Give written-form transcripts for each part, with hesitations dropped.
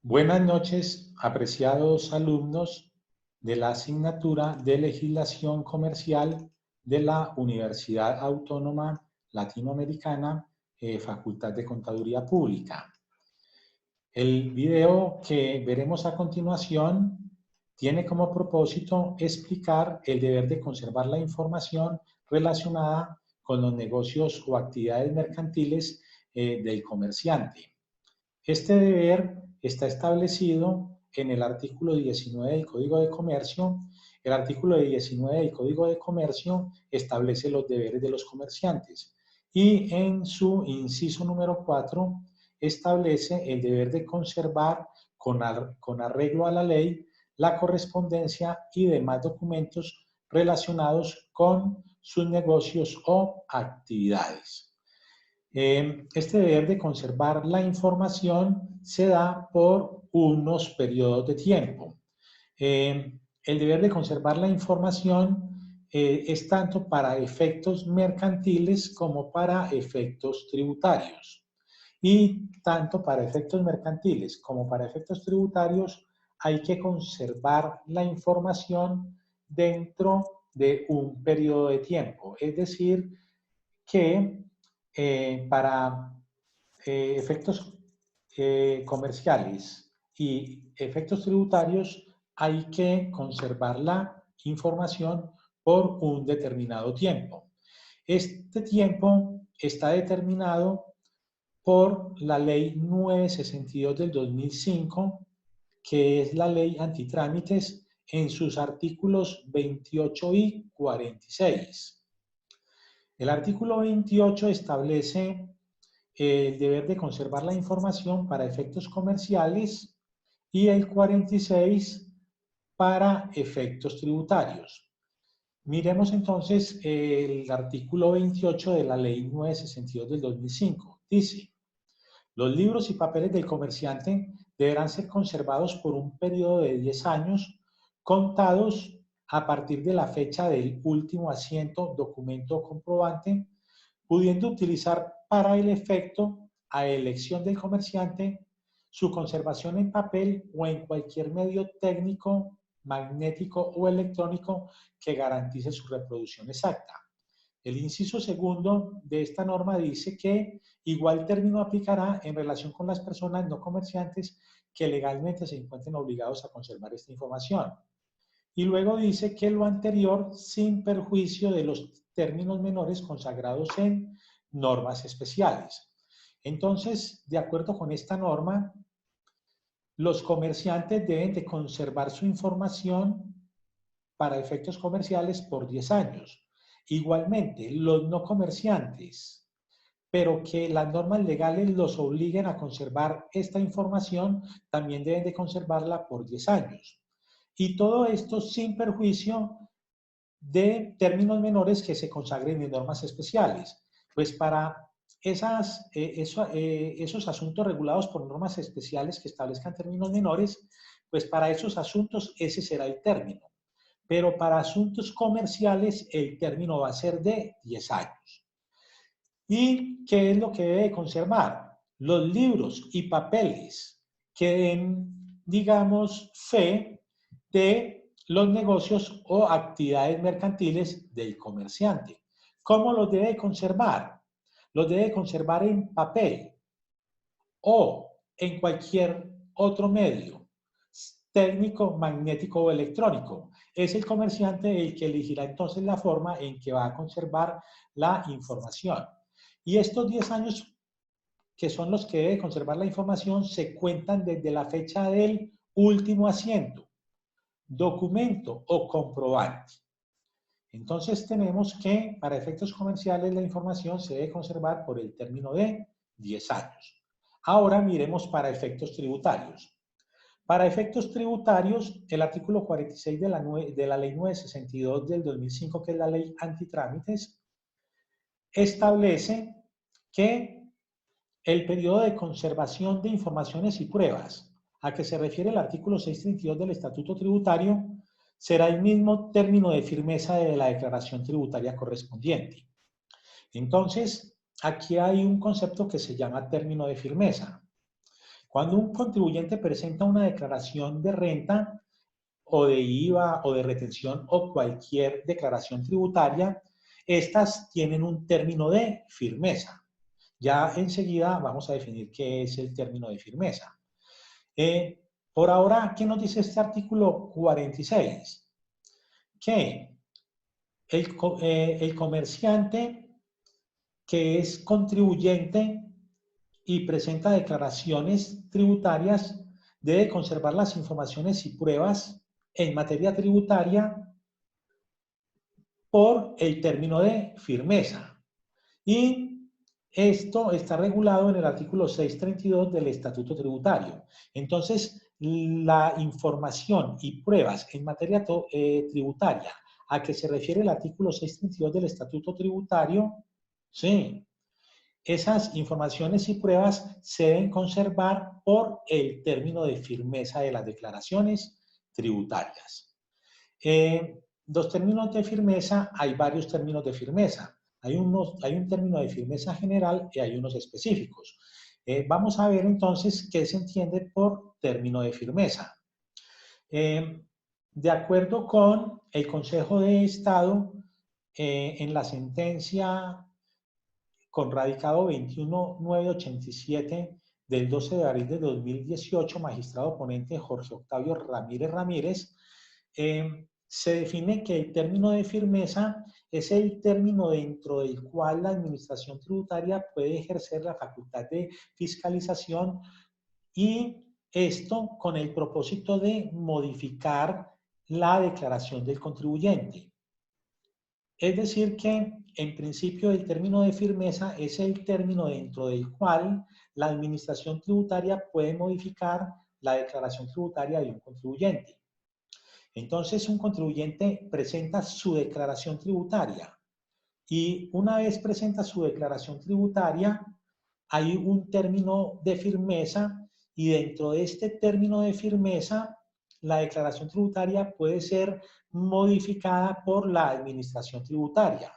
Buenas noches, apreciados alumnos de la asignatura de Legislación Comercial de la Universidad Autónoma Latinoamericana, Facultad de Contaduría Pública. El video que veremos a continuación tiene como propósito explicar el deber de conservar la información relacionada con los negocios o actividades mercantiles del comerciante. Este deber está establecido en el artículo 19 del Código de Comercio. El artículo 19 del Código de Comercio establece los deberes de los comerciantes y en su inciso número 4 establece el deber de conservar con arreglo a la ley la correspondencia y demás documentos relacionados con sus negocios o actividades. Este deber de conservar la información se da por unos periodos de tiempo. El deber de conservar la información es tanto para efectos mercantiles como para efectos tributarios. Y tanto para efectos mercantiles como para efectos tributarios hay que conservar la información dentro de un periodo de tiempo. Es decir, que para efectos comerciales y efectos tributarios hay que conservar la información por un determinado tiempo. Este tiempo está determinado por la ley 962 del 2005, que es la ley antitrámites en sus artículos 28 y 46. El artículo 28 establece el deber de conservar la información para efectos comerciales y el 46 para efectos tributarios. Miremos entonces el artículo 28 de la ley 962 del 2005. Dice: los libros y papeles del comerciante deberán ser conservados por un periodo de 10 años contados a partir de la fecha del último asiento, documento o comprobante, pudiendo utilizar para el efecto, a elección del comerciante, su conservación en papel o en cualquier medio técnico, magnético o electrónico que garantice su reproducción exacta. El inciso segundo de esta norma dice que igual término aplicará en relación con las personas no comerciantes que legalmente se encuentren obligados a conservar esta información. Y luego dice que lo anterior sin perjuicio de los términos menores consagrados en normas especiales. Entonces, de acuerdo con esta norma, los comerciantes deben de conservar su información para efectos comerciales por 10 años. Igualmente, los no comerciantes, pero que las normas legales los obliguen a conservar esta información, también deben de conservarla por 10 años. Y todo esto sin perjuicio de términos menores que se consagren en normas especiales. Pues para esos asuntos regulados por normas especiales que establezcan términos menores, pues para esos asuntos ese será el término. Pero para asuntos comerciales el término va a ser de 10 años. ¿Y qué es lo que debe conservar? Los libros y papeles que den, digamos, fe de los negocios o actividades mercantiles del comerciante. ¿Cómo los debe conservar? Los debe conservar en papel o en cualquier otro medio, técnico, magnético o electrónico. Es el comerciante el que elegirá entonces la forma en que va a conservar la información. Y estos 10 años, que son los que debe conservar la información, se cuentan desde la fecha del último asiento, documento o comprobante. Entonces tenemos que para efectos comerciales la información se debe conservar por el término de 10 años. Ahora miremos para efectos tributarios. Para efectos tributarios, el artículo 46 de la ley 962 del 2005, que es la ley antitrámites, establece que el periodo de conservación de informaciones y pruebas a que se refiere el artículo 632 del Estatuto Tributario será el mismo término de firmeza de la declaración tributaria correspondiente. Entonces, aquí hay un concepto que se llama término de firmeza. Cuando un contribuyente presenta una declaración de renta o de IVA o de retención o cualquier declaración tributaria, estas tienen un término de firmeza. Ya enseguida vamos a definir qué es el término de firmeza. Por ahora, ¿qué nos dice este artículo 46? Que el comerciante que es contribuyente y presenta declaraciones tributarias debe conservar las informaciones y pruebas en materia tributaria por el término de firmeza. Y esto está regulado en el artículo 632 del Estatuto Tributario. Entonces, la información y pruebas en materia tributaria a que se refiere el artículo 632 del Estatuto Tributario, sí, esas informaciones y pruebas se deben conservar por el término de firmeza de las declaraciones tributarias. Los términos de firmeza, hay varios términos de firmeza. Hay un término de firmeza general y hay unos específicos. Vamos a ver entonces qué se entiende por término de firmeza. De acuerdo con el Consejo de Estado, en la sentencia con radicado 21987 del 12 de abril de 2018, magistrado ponente Jorge Octavio Ramírez Ramírez, se define que el término de firmeza es el término dentro del cual la administración tributaria puede ejercer la facultad de fiscalización, y esto con el propósito de modificar la declaración del contribuyente. Es decir que, en principio, el término de firmeza es el término dentro del cual la administración tributaria puede modificar la declaración tributaria de un contribuyente. Entonces, un contribuyente presenta su declaración tributaria y una vez presenta su declaración tributaria, hay un término de firmeza y dentro de este término de firmeza, la declaración tributaria puede ser modificada por la administración tributaria.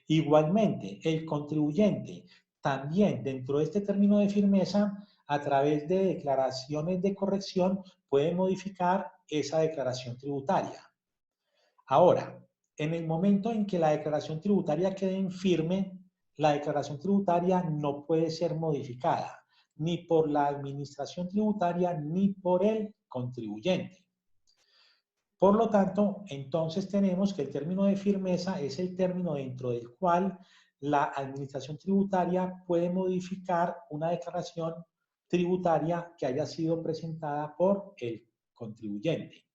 Igualmente, el contribuyente también dentro de este término de firmeza, a través de declaraciones de corrección, puede modificar esa declaración tributaria. Ahora, en el momento en que la declaración tributaria quede en firme, la declaración tributaria no puede ser modificada, ni por la administración tributaria ni por el contribuyente. Por lo tanto, entonces tenemos que el término de firmeza es el término dentro del cual la administración tributaria puede modificar una declaración tributaria que haya sido presentada por el contribuyente.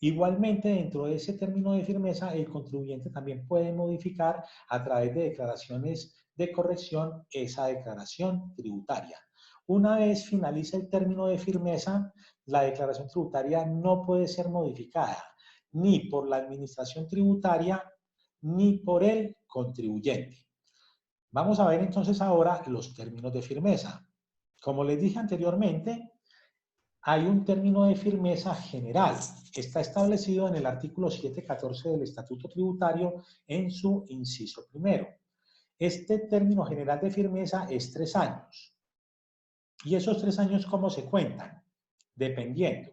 Igualmente, dentro de ese término de firmeza, el contribuyente también puede modificar a través de declaraciones de corrección esa declaración tributaria. Una vez finaliza el término de firmeza, la declaración tributaria no puede ser modificada ni por la administración tributaria ni por el contribuyente. Vamos a ver entonces ahora los términos de firmeza. Como les dije anteriormente, hay un término de firmeza general. Está establecido en el artículo 714 del Estatuto Tributario en su inciso primero. Este término general de firmeza es 3 años. ¿Y esos 3 años cómo se cuentan? Dependiendo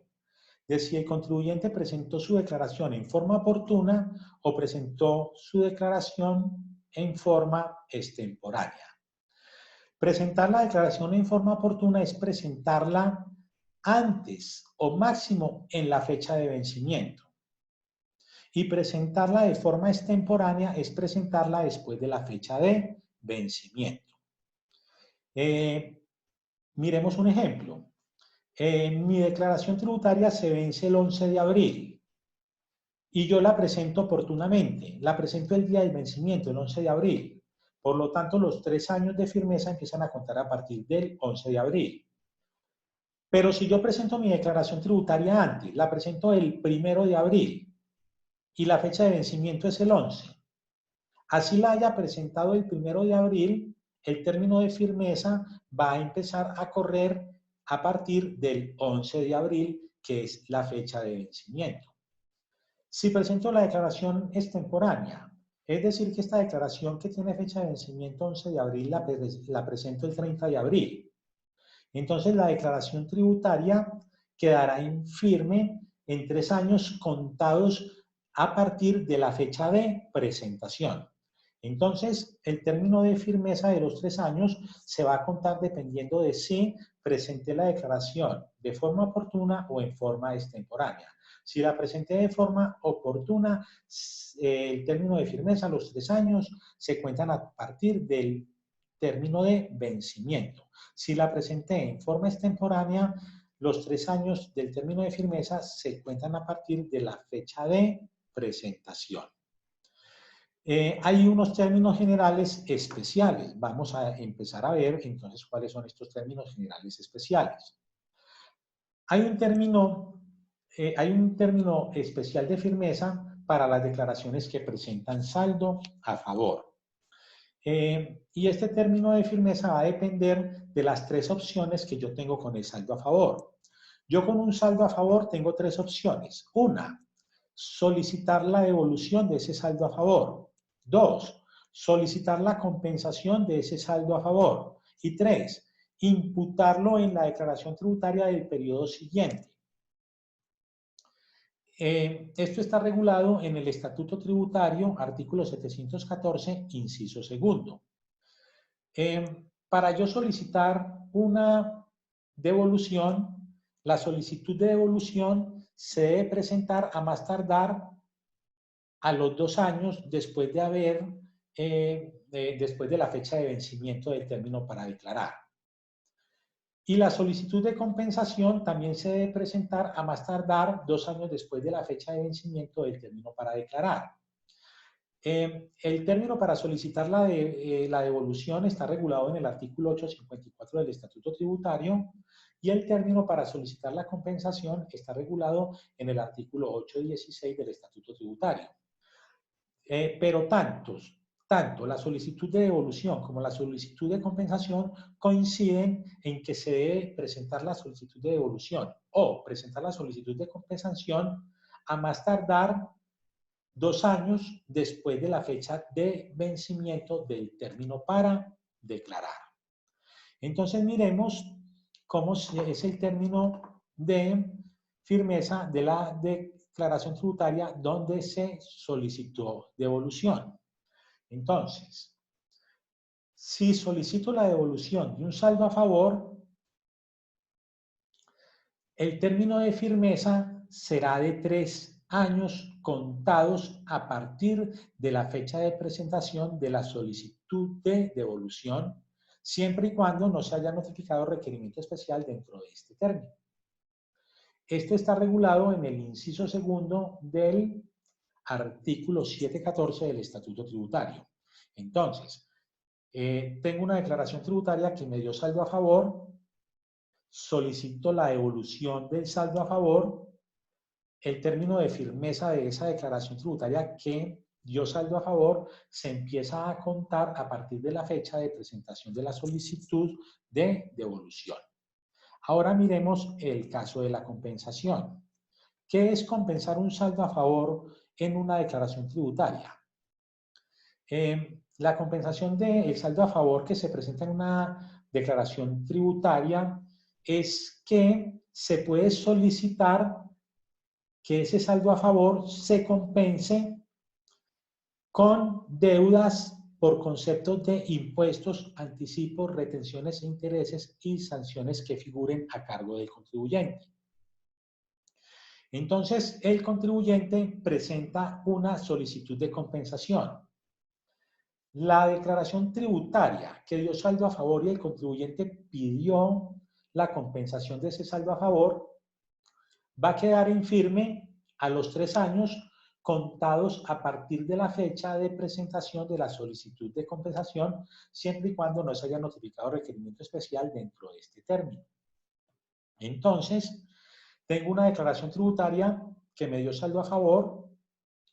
de si el contribuyente presentó su declaración en forma oportuna o presentó su declaración en forma extemporánea. Presentar la declaración en forma oportuna es presentarla antes o máximo en la fecha de vencimiento. Y presentarla de forma extemporánea es presentarla después de la fecha de vencimiento. Miremos un ejemplo. Mi declaración tributaria se vence el 11 de abril y yo la presento oportunamente. La presento el día del vencimiento, el 11 de abril. Por lo tanto, los 3 años de firmeza empiezan a contar a partir del 11 de abril. Pero si yo presento mi declaración tributaria antes, la presento el 1 de abril y la fecha de vencimiento es el 11. Así la haya presentado el 1 de abril, el término de firmeza va a empezar a correr a partir del 11 de abril, que es la fecha de vencimiento. Si presento la declaración extemporánea, es decir, que esta declaración que tiene fecha de vencimiento 11 de abril la presento el 30 de abril. Entonces la declaración tributaria quedará en firme en 3 años contados a partir de la fecha de presentación. Entonces, el término de firmeza de los 3 años se va a contar dependiendo de si presenté la declaración de forma oportuna o en forma extemporánea. Si la presenté de forma oportuna, el término de firmeza, los 3 años, se cuentan a partir del término de vencimiento. Si la presenté en forma extemporánea, los 3 años del término de firmeza se cuentan a partir de la fecha de presentación. Hay unos términos generales especiales. Vamos a empezar a ver entonces cuáles son estos términos generales especiales. Hay un término especial de firmeza para las declaraciones que presentan saldo a favor. Y este término de firmeza va a depender de las 3 opciones que yo tengo con el saldo a favor. Yo con un saldo a favor tengo 3 opciones. Una, solicitar la devolución de ese saldo a favor. 2, solicitar la compensación de ese saldo a favor. Y 3, imputarlo en la declaración tributaria del periodo siguiente. Esto está regulado en el Estatuto Tributario, artículo 714, inciso segundo. Para yo solicitar una devolución, la solicitud de devolución se debe presentar a más tardar a los 2 años después de la fecha de vencimiento del término para declarar. Y la solicitud de compensación también se debe presentar a más tardar 2 años después de la fecha de vencimiento del término para declarar. El término para solicitar la devolución está regulado en el artículo 854 del Estatuto Tributario y el término para solicitar la compensación está regulado en el artículo 816 del Estatuto Tributario. Pero tanto la solicitud de devolución como la solicitud de compensación coinciden en que se debe presentar la solicitud de devolución o presentar la solicitud de compensación a más tardar 2 años después de la fecha de vencimiento del término para declarar. Entonces miremos cómo es el término de firmeza de la declaración tributaria donde se solicitó devolución. Entonces, si solicito la devolución de un saldo a favor, el término de firmeza será de 3 años contados a partir de la fecha de presentación de la solicitud de devolución, siempre y cuando no se haya notificado requerimiento especial dentro de este término. Esto está regulado en el inciso segundo del artículo 714 del Estatuto Tributario. Entonces, tengo una declaración tributaria que me dio saldo a favor, solicito la devolución del saldo a favor, el término de firmeza de esa declaración tributaria que dio saldo a favor se empieza a contar a partir de la fecha de presentación de la solicitud de devolución. Ahora miremos el caso de la compensación. ¿Qué es compensar un saldo a favor en una declaración tributaria? La compensación del saldo a favor que se presenta en una declaración tributaria es que se puede solicitar que ese saldo a favor se compense con deudas por conceptos de impuestos, anticipos, retenciones e intereses y sanciones que figuren a cargo del contribuyente. Entonces, el contribuyente presenta una solicitud de compensación. La declaración tributaria que dio saldo a favor y el contribuyente pidió la compensación de ese saldo a favor va a quedar en firme a los 3 años contados a partir de la fecha de presentación de la solicitud de compensación, siempre y cuando no se haya notificado requerimiento especial dentro de este término. Entonces, tengo una declaración tributaria que me dio saldo a favor,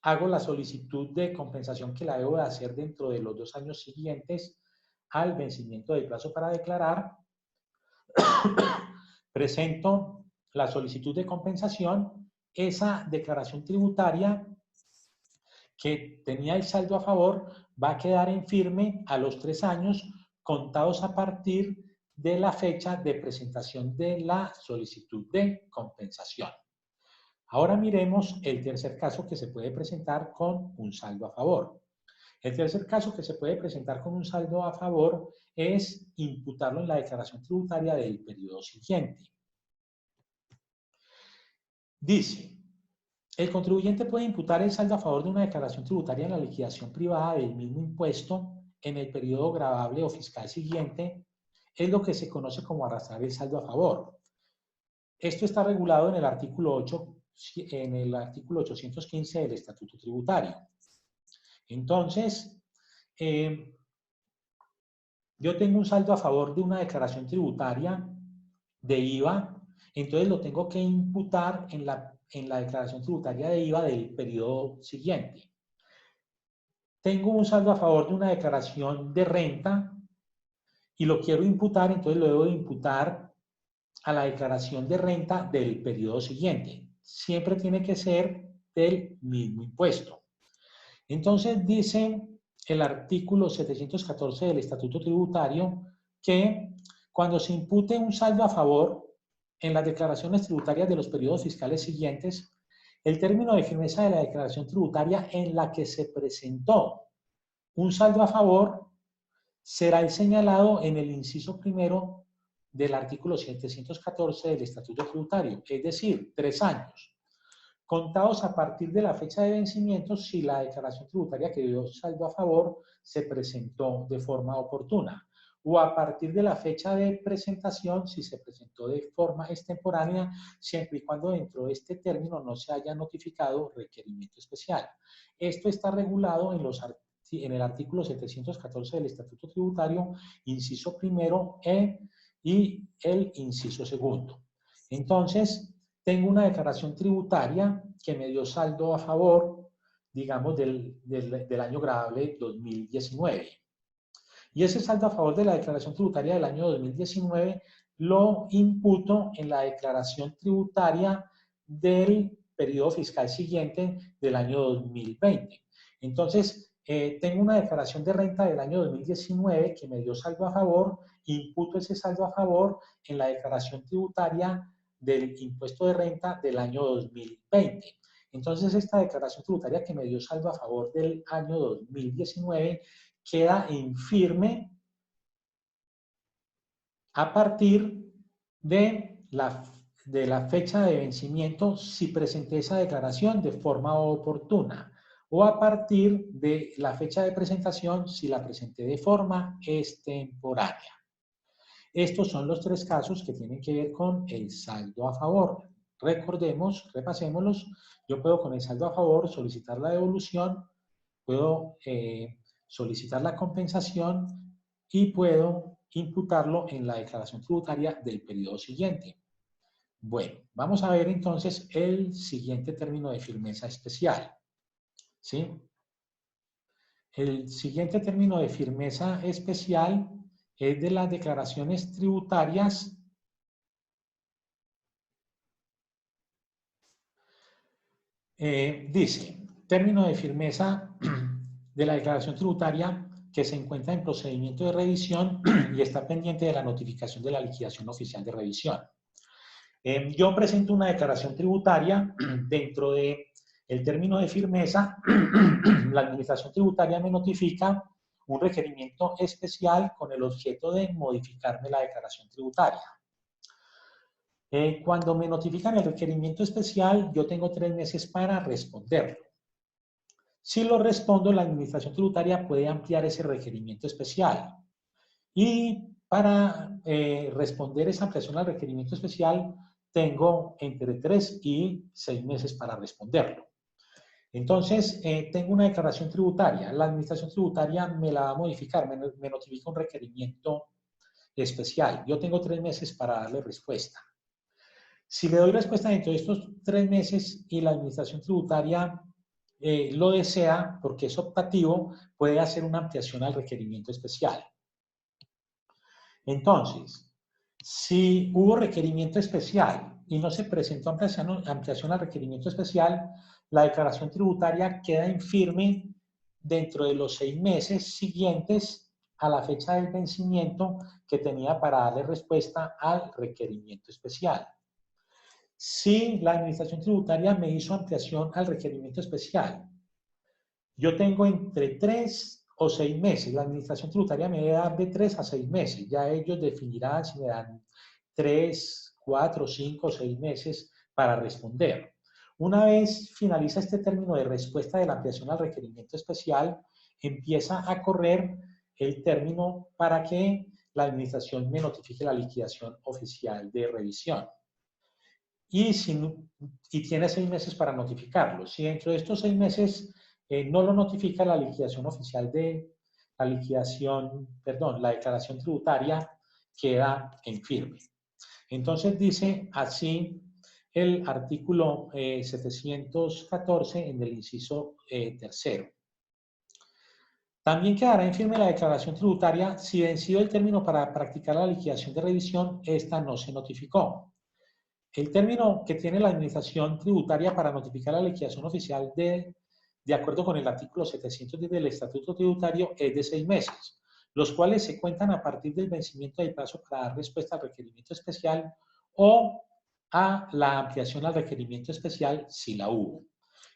hago la solicitud de compensación que la debo de hacer dentro de los 2 años siguientes al vencimiento del plazo para declarar, presento la solicitud de compensación, esa declaración tributaria que tenía el saldo a favor va a quedar en firme a los 3 años contados a partir de la fecha de presentación de la solicitud de compensación. Ahora miremos el tercer caso que se puede presentar con un saldo a favor. El tercer caso que se puede presentar con un saldo a favor es imputarlo en la declaración tributaria del periodo siguiente. Dice, el contribuyente puede imputar el saldo a favor de una declaración tributaria en la liquidación privada del mismo impuesto en el periodo gravable o fiscal siguiente, es lo que se conoce como arrastrar el saldo a favor. Esto está regulado en el artículo 815 del Estatuto Tributario. Entonces, yo tengo un saldo a favor de una declaración tributaria de IVA, entonces lo tengo que imputar en la declaración tributaria de IVA del periodo siguiente. Tengo un saldo a favor de una declaración de renta y lo quiero imputar, entonces lo debo imputar a la declaración de renta del periodo siguiente. Siempre tiene que ser del mismo impuesto. Entonces dice el artículo 714 del Estatuto Tributario que cuando se impute un saldo a favor en las declaraciones tributarias de los periodos fiscales siguientes, el término de firmeza de la declaración tributaria en la que se presentó un saldo a favor será el señalado en el inciso primero del artículo 714 del Estatuto Tributario, es decir, 3 años, contados a partir de la fecha de vencimiento si la declaración tributaria que dio saldo a favor se presentó de forma oportuna, o a partir de la fecha de presentación si se presentó de forma extemporánea, siempre y cuando dentro de este término no se haya notificado requerimiento especial. Esto está regulado en el artículo 714 del Estatuto Tributario, inciso primero y el inciso segundo. Entonces, tengo una declaración tributaria que me dio saldo a favor, digamos, del año gravable 2019. Y ese saldo a favor de la declaración tributaria del año 2019 lo imputo en la declaración tributaria del periodo fiscal siguiente del año 2020. Entonces, tengo una declaración de renta del año 2019 que me dio saldo a favor, imputo ese saldo a favor en la declaración tributaria del impuesto de renta del año 2020. Entonces, esta declaración tributaria que me dio saldo a favor del año 2019 queda infirme a partir de la fecha de vencimiento si presenté esa declaración de forma oportuna, o a partir de la fecha de presentación si la presenté de forma extemporánea. Estos son los 3 casos que tienen que ver con el saldo a favor. Recordemos, repasémoslos. Yo puedo con el saldo a favor solicitar la devolución, puedo solicitar la compensación y puedo imputarlo en la declaración tributaria del periodo siguiente. Bueno, vamos a ver entonces el siguiente término de firmeza especial. ¿Sí? El siguiente término de firmeza especial es de las declaraciones tributarias dice, término de firmeza de la declaración tributaria que se encuentra en procedimiento de revisión y está pendiente de la notificación de la liquidación oficial de revisión. Yo presento una declaración tributaria dentro de el término de firmeza, la administración tributaria me notifica un requerimiento especial con el objeto de modificarme la declaración tributaria. Cuando me notifican el requerimiento especial, yo tengo 3 meses para responderlo. Si lo respondo, la administración tributaria puede ampliar ese requerimiento especial. Y para responder esa ampliación al requerimiento especial, tengo entre 3 y 6 meses para responderlo. Entonces, tengo una declaración tributaria. La administración tributaria me la va a modificar, me notifica un requerimiento especial. Yo tengo 3 meses para darle respuesta. Si le doy respuesta dentro de estos 3 meses y la administración tributaria lo desea, porque es optativo, puede hacer una ampliación al requerimiento especial. Entonces, si hubo requerimiento especial y no se presentó ampliación al requerimiento especial, la declaración tributaria queda infirme dentro de los 6 meses siguientes a la fecha del vencimiento que tenía para darle respuesta al requerimiento especial. Si la administración tributaria me hizo ampliación al requerimiento especial, yo tengo entre 3 o 6 meses. La administración tributaria me debe dar de 3 a 6 meses. Ya ellos definirán si me dan 3, 4, 5 o 6 meses para responder. Una vez finaliza este término de respuesta de la ampliación al requerimiento especial, empieza a correr el término para que la administración me notifique la liquidación oficial de revisión. Y tiene 6 meses para notificarlo. Si dentro de estos 6 meses no lo notifica, la liquidación oficial de la declaración tributaria queda en firme. Entonces dice así el artículo 714 en el inciso tercero. También quedará en firme la declaración tributaria si vencido el término para practicar la liquidación de revisión, esta no se notificó. El término que tiene la administración tributaria para notificar la liquidación oficial de acuerdo con el artículo 710 del Estatuto Tributario es de 6 meses, los cuales se cuentan a partir del vencimiento del plazo para dar respuesta al requerimiento especial o a la ampliación al requerimiento especial si la hubo.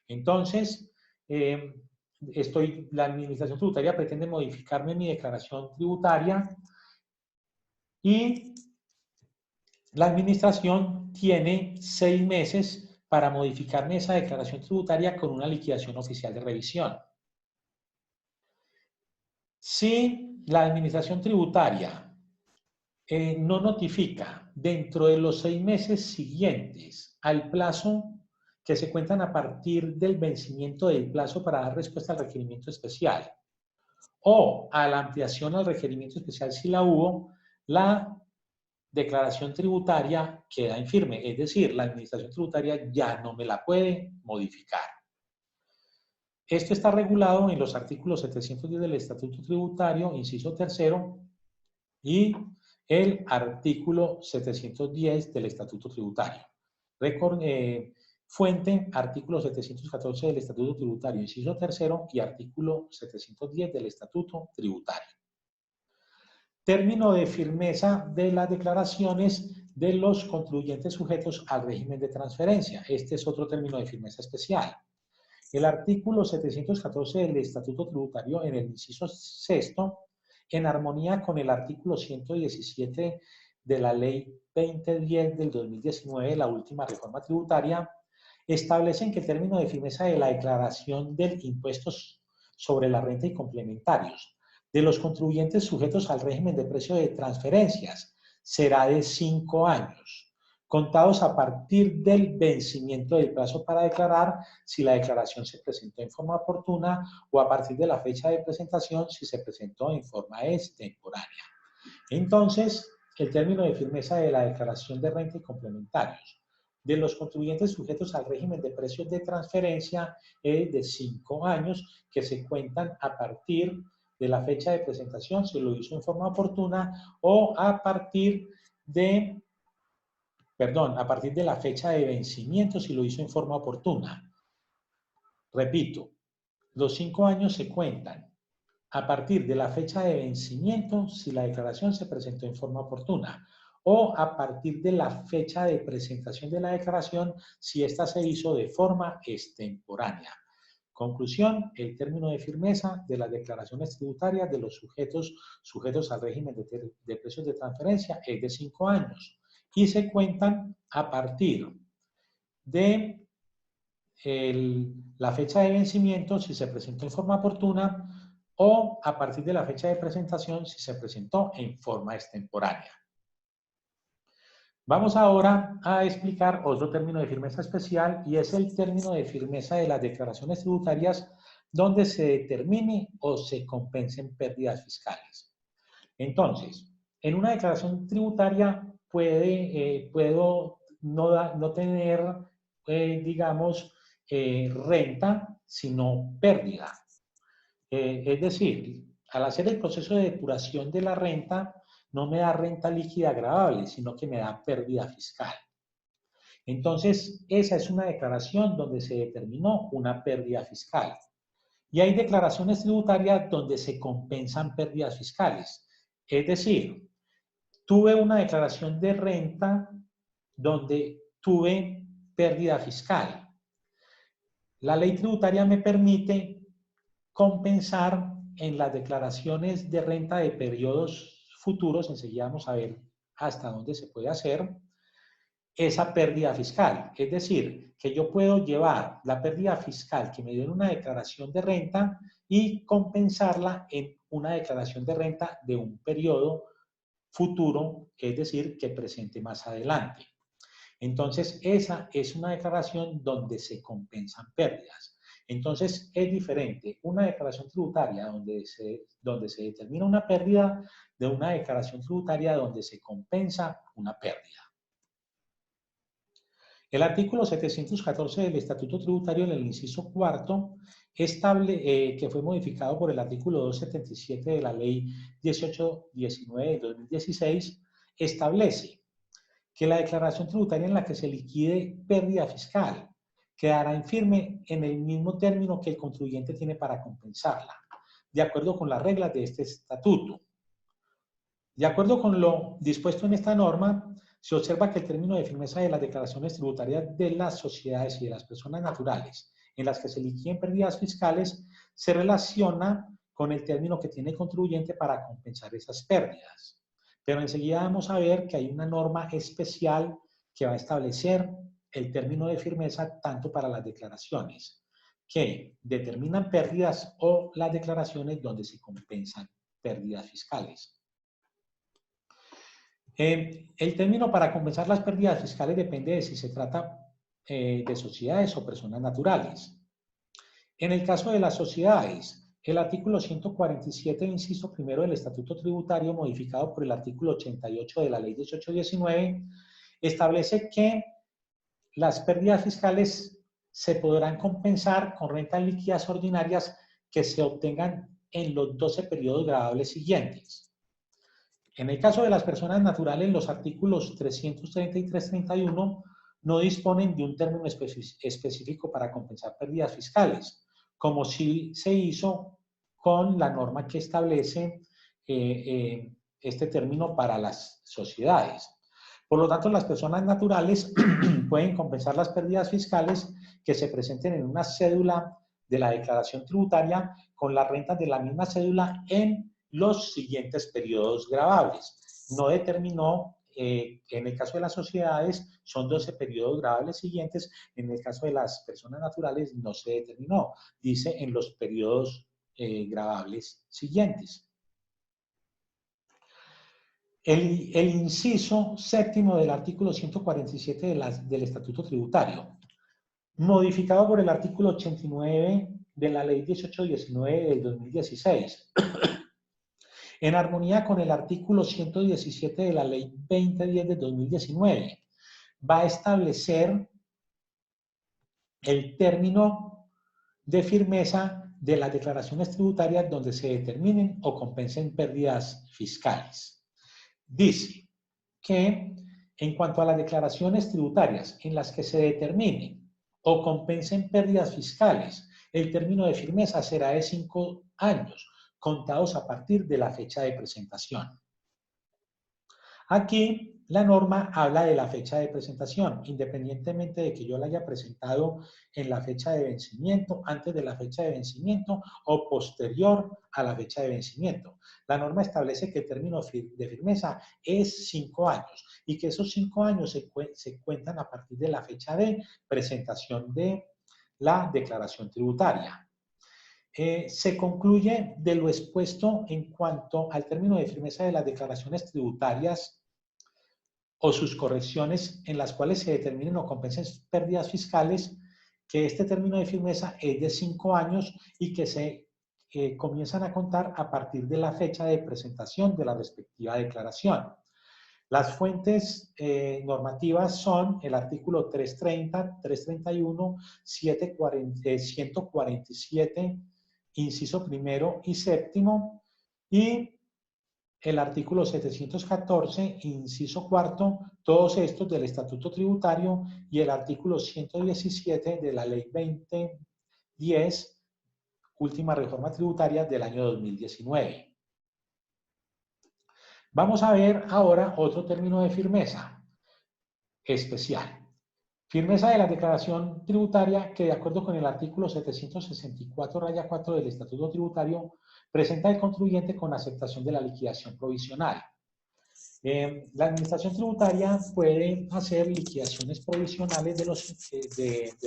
Entonces, la administración tributaria pretende modificarme mi declaración tributaria y la administración tiene 6 meses para modificarme esa declaración tributaria con una liquidación oficial de revisión. Si la administración tributaria no notifica dentro de los 6 meses siguientes al plazo que se cuentan a partir del vencimiento del plazo para dar respuesta al requerimiento especial o a la ampliación al requerimiento especial si la hubo, la declaración tributaria queda infirme, es decir, la administración tributaria ya no me la puede modificar. Esto está regulado en los artículos 710 del Estatuto Tributario, inciso tercero, y el artículo 710 del Estatuto Tributario. Fuente, artículo 714 del Estatuto Tributario, inciso tercero, y artículo 710 del Estatuto Tributario. Término de firmeza de las declaraciones de los contribuyentes sujetos al régimen de transferencia. Este es otro término de firmeza especial. El artículo 714 del Estatuto Tributario en el inciso sexto, en armonía con el artículo 117 de la Ley 2010 del 2019, la última reforma tributaria, establecen que el término de firmeza de la declaración del impuesto sobre la renta y complementarios de los contribuyentes sujetos al régimen de precio de transferencias será de 5 años, contados a partir del vencimiento del plazo para declarar si la declaración se presentó en forma oportuna o a partir de la fecha de presentación si se presentó en forma extemporánea. Entonces, el término de firmeza de la declaración de renta y complementarios de los contribuyentes sujetos al régimen de precios de transferencia es de 5 años que se cuentan a partir de la fecha de presentación, si lo hizo en forma oportuna, o a partir de la fecha de vencimiento, si lo hizo en forma oportuna. Repito, los 5 años se cuentan a partir de la fecha de vencimiento, si la declaración se presentó en forma oportuna, o a partir de la fecha de presentación de la declaración, si ésta se hizo de forma extemporánea. Conclusión, el término de firmeza de las declaraciones tributarias de los sujetos al régimen de precios de transferencia es de 5 años y se cuentan a partir de la fecha de vencimiento si se presentó en forma oportuna o a partir de la fecha de presentación si se presentó en forma extemporánea. Vamos ahora a explicar otro término de firmeza especial y es el término de firmeza de las declaraciones tributarias donde se determine o se compensen pérdidas fiscales. Entonces, en una declaración tributaria puedo no tener, digamos, renta, sino pérdida. Es decir, al hacer el proceso de depuración de la renta, no me da renta líquida gravable, sino que me da pérdida fiscal. Entonces, esa es una declaración donde se determinó una pérdida fiscal. Y hay declaraciones tributarias donde se compensan pérdidas fiscales. Es decir, tuve una declaración de renta donde tuve pérdida fiscal. La ley tributaria me permite compensar en las declaraciones de renta de periodos futuros, enseguida vamos a ver hasta dónde se puede hacer, esa pérdida fiscal. Es decir, que yo puedo llevar la pérdida fiscal que me dio en una declaración de renta y compensarla en una declaración de renta de un periodo futuro, es decir, que presente más adelante. Entonces, esa es una declaración donde se compensan pérdidas. Entonces, es diferente una declaración tributaria donde se determina una pérdida de una declaración tributaria donde se compensa una pérdida. El artículo 714 del Estatuto Tributario, en el inciso cuarto, que fue modificado por el artículo 277 de la Ley 1819 de 2016, establece que la declaración tributaria en la que se liquide pérdida fiscal quedará infirme en el mismo término que el contribuyente tiene para compensarla, de acuerdo con las reglas de este estatuto. De acuerdo con lo dispuesto en esta norma, se observa que el término de firmeza de las declaraciones tributarias de las sociedades y de las personas naturales en las que se liquiden pérdidas fiscales se relaciona con el término que tiene el contribuyente para compensar esas pérdidas. Pero enseguida vamos a ver que hay una norma especial que va a establecer el término de firmeza tanto para las declaraciones que determinan pérdidas o las declaraciones donde se compensan pérdidas fiscales. El término para compensar las pérdidas fiscales depende de si se trata de sociedades o personas naturales. En el caso de las sociedades, el artículo 147, inciso primero del Estatuto Tributario, modificado por el artículo 88 de la Ley 1819, establece que las pérdidas fiscales se podrán compensar con rentas líquidas ordinarias que se obtengan en los 12 periodos gravables siguientes. En el caso de las personas naturales, los artículos 330 y 331 no disponen de un término específico para compensar pérdidas fiscales, como sí se hizo con la norma que establece este término para las sociedades. Por lo tanto, las personas naturales pueden compensar las pérdidas fiscales que se presenten en una cédula de la declaración tributaria con las rentas de la misma cédula en los siguientes periodos gravables. No determinó, en el caso de las sociedades, son 12 periodos gravables siguientes, en el caso de las personas naturales no se determinó, dice en los periodos gravables siguientes. El inciso séptimo del artículo 147 del Estatuto Tributario, modificado por el artículo 89 de la Ley 1819 del 2016, en armonía con el artículo 117 de la Ley 2010 de 2019, va a establecer el término de firmeza de las declaraciones tributarias donde se determinen o compensen pérdidas fiscales. Dice que en cuanto a las declaraciones tributarias en las que se determinen o compensen pérdidas fiscales, el término de firmeza será de 5 años, contados a partir de la fecha de presentación. Aquí la norma habla de la fecha de presentación, independientemente de que yo la haya presentado en la fecha de vencimiento, antes de la fecha de vencimiento o posterior a la fecha de vencimiento. La norma establece que el término de firmeza es 5 años y que esos 5 años se cuentan a partir de la fecha de presentación de la declaración tributaria. Se concluye de lo expuesto en cuanto al término de firmeza de las declaraciones tributarias o sus correcciones en las cuales se determinen o compensen pérdidas fiscales, que este término de firmeza es de 5 años y que se comienzan a contar a partir de la fecha de presentación de la respectiva declaración. Las fuentes normativas son el artículo 330, 331, 147, inciso primero y séptimo, y el artículo 714, inciso cuarto, todos estos del Estatuto Tributario, y el artículo 117 de la Ley 2010, última reforma tributaria del año 2019. Vamos a ver ahora otro término de firmeza especial. Firmeza de la declaración tributaria que, de acuerdo con el artículo 764-4 del Estatuto Tributario, presenta el contribuyente con aceptación de la liquidación provisional. La administración tributaria puede hacer liquidaciones provisionales de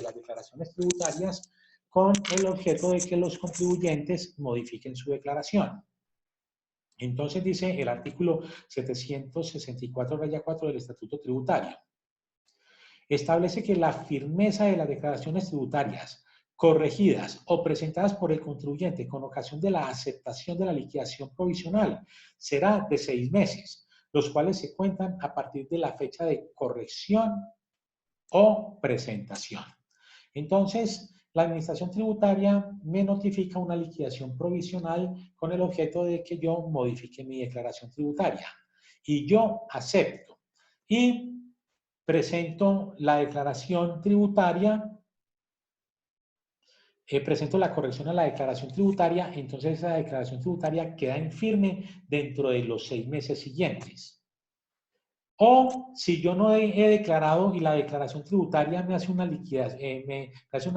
las declaraciones tributarias con el objeto de que los contribuyentes modifiquen su declaración. Entonces dice el artículo 764-4 del Estatuto Tributario. Establece que la firmeza de las declaraciones tributarias corregidas o presentadas por el contribuyente con ocasión de la aceptación de la liquidación provisional será de 6 meses, los cuales se cuentan a partir de la fecha de corrección o presentación. Entonces, la administración tributaria me notifica una liquidación provisional con el objeto de que yo modifique mi declaración tributaria. Y yo acepto. Y presento la declaración tributaria, presento la corrección a la declaración tributaria, entonces esa declaración tributaria queda en firme dentro de los 6 meses siguientes. O si yo no he declarado y la declaración tributaria me hace una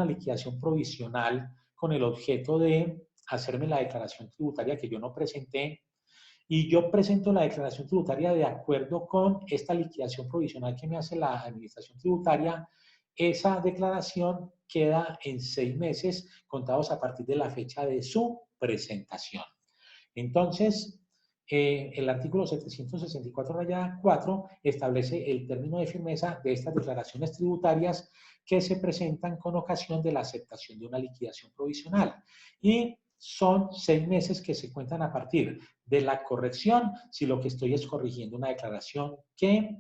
liquidación provisional con el objeto de hacerme la declaración tributaria que yo no presenté, y yo presento la declaración tributaria de acuerdo con esta liquidación provisional que me hace la administración tributaria, esa declaración queda en 6 meses contados a partir de la fecha de su presentación. Entonces, el artículo 764-4 establece el término de firmeza de estas declaraciones tributarias que se presentan con ocasión de la aceptación de una liquidación provisional. Y son 6 meses que se cuentan a partir de la corrección, si lo que estoy es corrigiendo una declaración que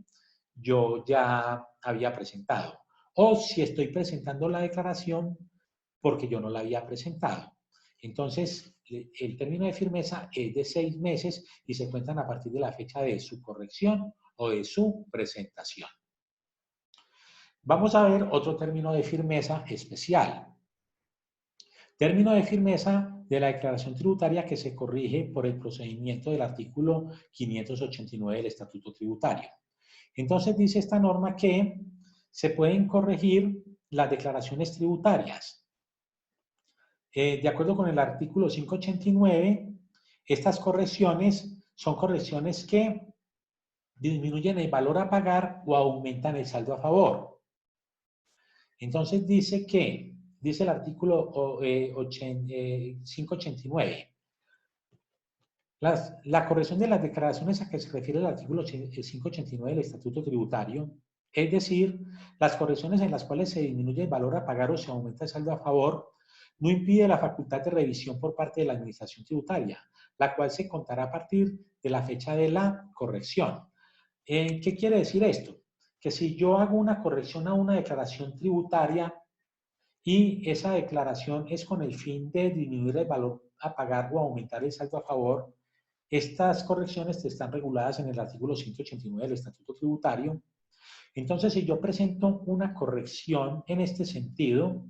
yo ya había presentado. O si estoy presentando la declaración porque yo no la había presentado. Entonces, el término de firmeza es de 6 meses y se cuentan a partir de la fecha de su corrección o de su presentación. Vamos a ver otro término de firmeza especial. Término de firmeza de la declaración tributaria que se corrige por el procedimiento del artículo 589 del Estatuto Tributario. Entonces dice esta norma que se pueden corregir las declaraciones tributarias. De acuerdo con el artículo 589, estas correcciones son correcciones que disminuyen el valor a pagar o aumentan el saldo a favor. Entonces dice el artículo 589, la corrección de las declaraciones a que se refiere el artículo 589 del Estatuto Tributario, es decir, las correcciones en las cuales se disminuye el valor a pagar o se aumenta el saldo a favor, no impide la facultad de revisión por parte de la administración tributaria, la cual se contará a partir de la fecha de la corrección. ¿Qué quiere decir esto? Que si yo hago una corrección a una declaración tributaria y esa declaración es con el fin de disminuir el valor a pagar o aumentar el saldo a favor, estas correcciones están reguladas en el artículo 189 del Estatuto Tributario. Entonces, si yo presento una corrección en este sentido,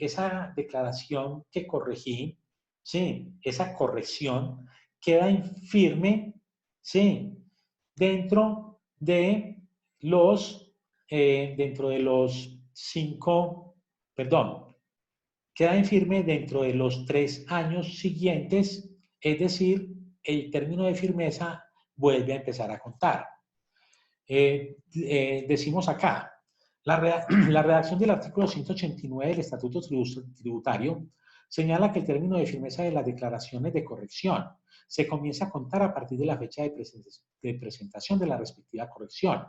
esa declaración que corregí, ¿sí? Esa corrección queda firme, ¿sí? Dentro de los 3 años siguientes, es decir, el término de firmeza vuelve a empezar a contar. Decimos acá, la redacción del artículo 189 del Estatuto Tributario señala que el término de firmeza de las declaraciones de corrección se comienza a contar a partir de la fecha de presentación de la respectiva corrección.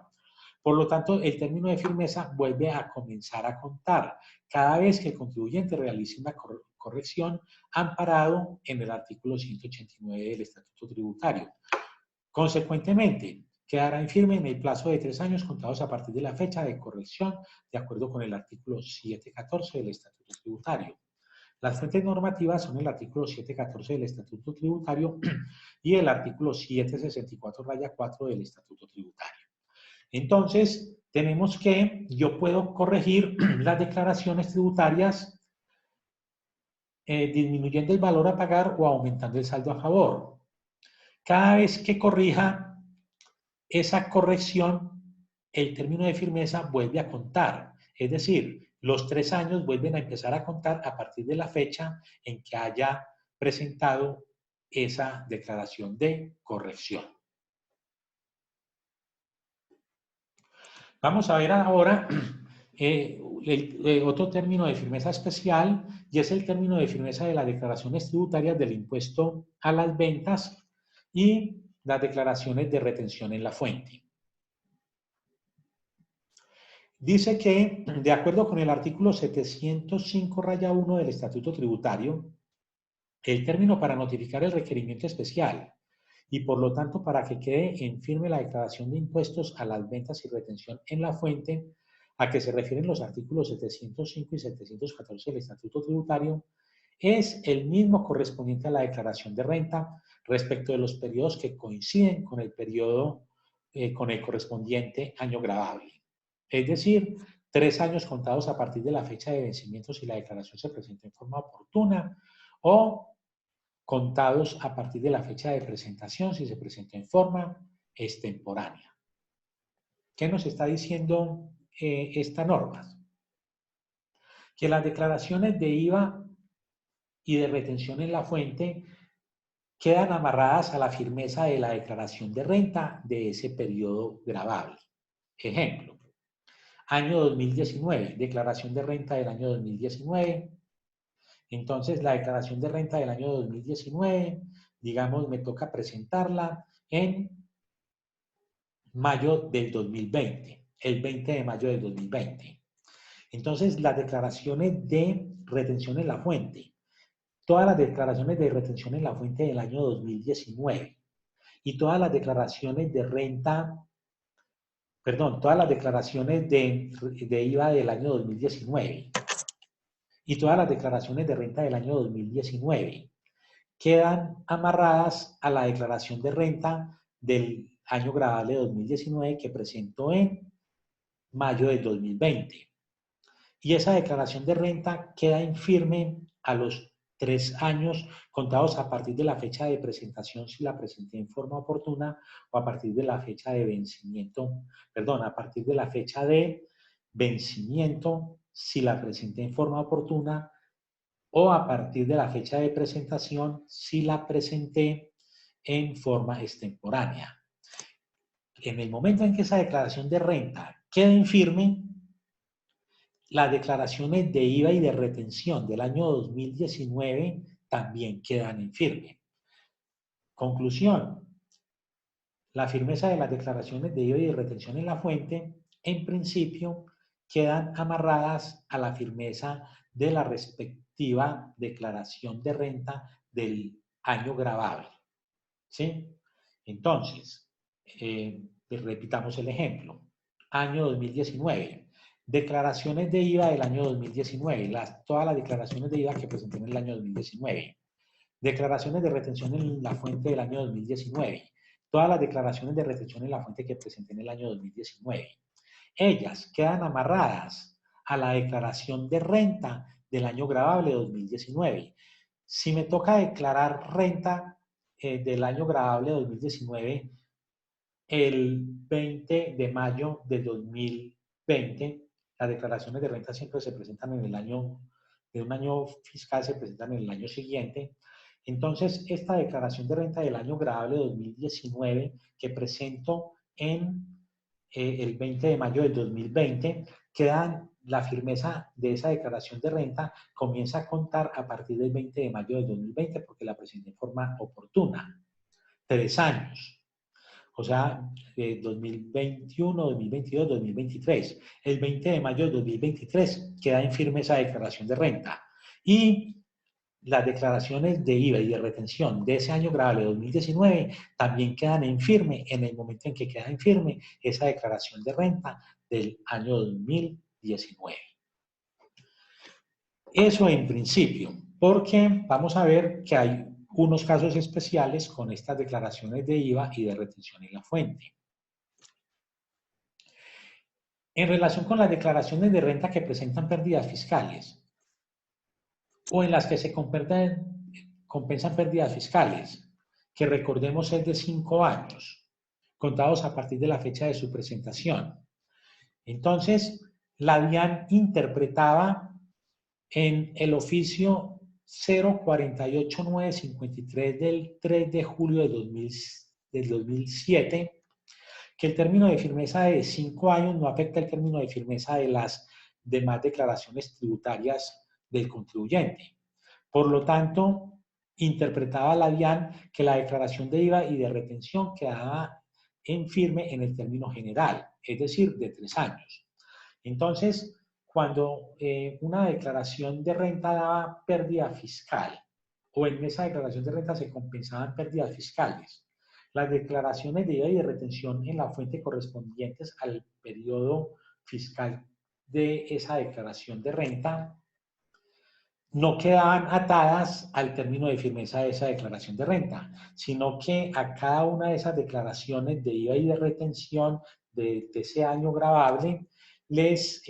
Por lo tanto, el término de firmeza vuelve a comenzar a contar cada vez que el contribuyente realice una corrección amparado en el artículo 189 del Estatuto Tributario. Consecuentemente, quedará firme en el plazo de 3 años contados a partir de la fecha de corrección, de acuerdo con el artículo 714 del Estatuto Tributario. Las fuentes normativas son el artículo 714 del Estatuto Tributario y el artículo 764-4 del Estatuto Tributario. Entonces, tenemos que yo puedo corregir las declaraciones tributarias disminuyendo el valor a pagar o aumentando el saldo a favor. Cada vez que corrija esa corrección, el término de firmeza vuelve a contar. Es decir, los 3 años vuelven a empezar a contar a partir de la fecha en que haya presentado esa declaración de corrección. Vamos a ver ahora otro término de firmeza especial, y es el término de firmeza de las declaraciones tributarias del impuesto a las ventas y las declaraciones de retención en la fuente. Dice que, de acuerdo con el artículo 705-1 del Estatuto Tributario, el término para notificar el requerimiento especial y, por lo tanto, para que quede en firme la declaración de impuestos a las ventas y retención en la fuente, a que se refieren los artículos 705 y 714 del Estatuto Tributario, es el mismo correspondiente a la declaración de renta respecto de los periodos que coinciden con el periodo, con el correspondiente año gravable. Es decir, 3 años contados a partir de la fecha de vencimiento si la declaración se presenta en forma oportuna, o contados a partir de la fecha de presentación si se presenta en forma extemporánea. ¿Qué nos está diciendo esta norma? Que las declaraciones de IVA y de retención en la fuente quedan amarradas a la firmeza de la declaración de renta de ese periodo gravable. Ejemplo, año 2019, declaración de renta del año 2019. Entonces, la declaración de renta del año 2019, digamos, me toca presentarla en mayo del 2020, el 20 de mayo del 2020. Entonces, las declaraciones de retención en la fuente, todas las declaraciones de retención en la fuente del año 2019 y todas las declaraciones de renta, perdón, todas las declaraciones de IVA del año 2019 y todas las declaraciones de renta del año 2019 quedan amarradas a la declaración de renta del año gravable 2019 que presentó en mayo del 2020. Y esa declaración de renta queda infirme a los 3 años contados a partir de la fecha de presentación si la presenté en forma oportuna, o a partir de la fecha de vencimiento, perdón, a partir de la fecha de vencimiento si la presenté en forma oportuna, o a partir de la fecha de presentación si la presenté en forma extemporánea. En el momento en que esa declaración de renta queda infirme, las declaraciones de IVA y de retención del año 2019 también quedan infirme. Conclusión: la firmeza de las declaraciones de IVA y de retención en la fuente, en principio, quedan amarradas a la firmeza de la respectiva declaración de renta del año gravable. ¿Sí? Entonces, repitamos el ejemplo. Año 2019. Declaraciones de IVA del año 2019. Todas las declaraciones de IVA que presenté en el año 2019. Declaraciones de retención en la fuente del año 2019. Todas las declaraciones de retención en la fuente que presenté en el año 2019. Ellas quedan amarradas a la declaración de renta del año gravable 2019. Si me toca declarar renta del año gravable 2019 el 20 de mayo del 2020, las declaraciones de renta siempre se presentan en el año, de un año fiscal se presentan en el año siguiente. Entonces, esta declaración de renta del año gravable 2019 que presento en el 20 de mayo del 2020, queda la firmeza de esa declaración de renta, comienza a contar a partir del 20 de mayo del 2020 porque la presenté en forma oportuna. 3 años. O sea, 2021, 2022, 2023. El 20 de mayo del 2023 queda en firme esa declaración de renta. Y las declaraciones de IVA y de retención de ese año gravable 2019 también quedan en firme en el momento en que queda en firme esa declaración de renta del año 2019. Eso en principio, porque vamos a ver que hay unos casos especiales con estas declaraciones de IVA y de retención en la fuente. En relación con las declaraciones de renta que presentan pérdidas fiscales o en las que se compensan pérdidas fiscales, que recordemos es de 5 años, contados a partir de la fecha de su presentación. Entonces, la DIAN interpretaba en el oficio 048953 del 3 de julio del 2007, que el término de firmeza de 5 años no afecta el término de firmeza de las demás declaraciones tributarias del contribuyente. Por lo tanto, interpretaba la DIAN que la declaración de IVA y de retención quedaba en firme en el término general, es decir, de 3 años. Entonces, cuando una declaración de renta daba pérdida fiscal o en esa declaración de renta se compensaban pérdidas fiscales, las declaraciones de IVA y de retención en la fuente correspondientes al periodo fiscal de esa declaración de renta no quedaban atadas al término de firmeza de esa declaración de renta, sino que a cada una de esas declaraciones de IVA y de retención de ese año gravable les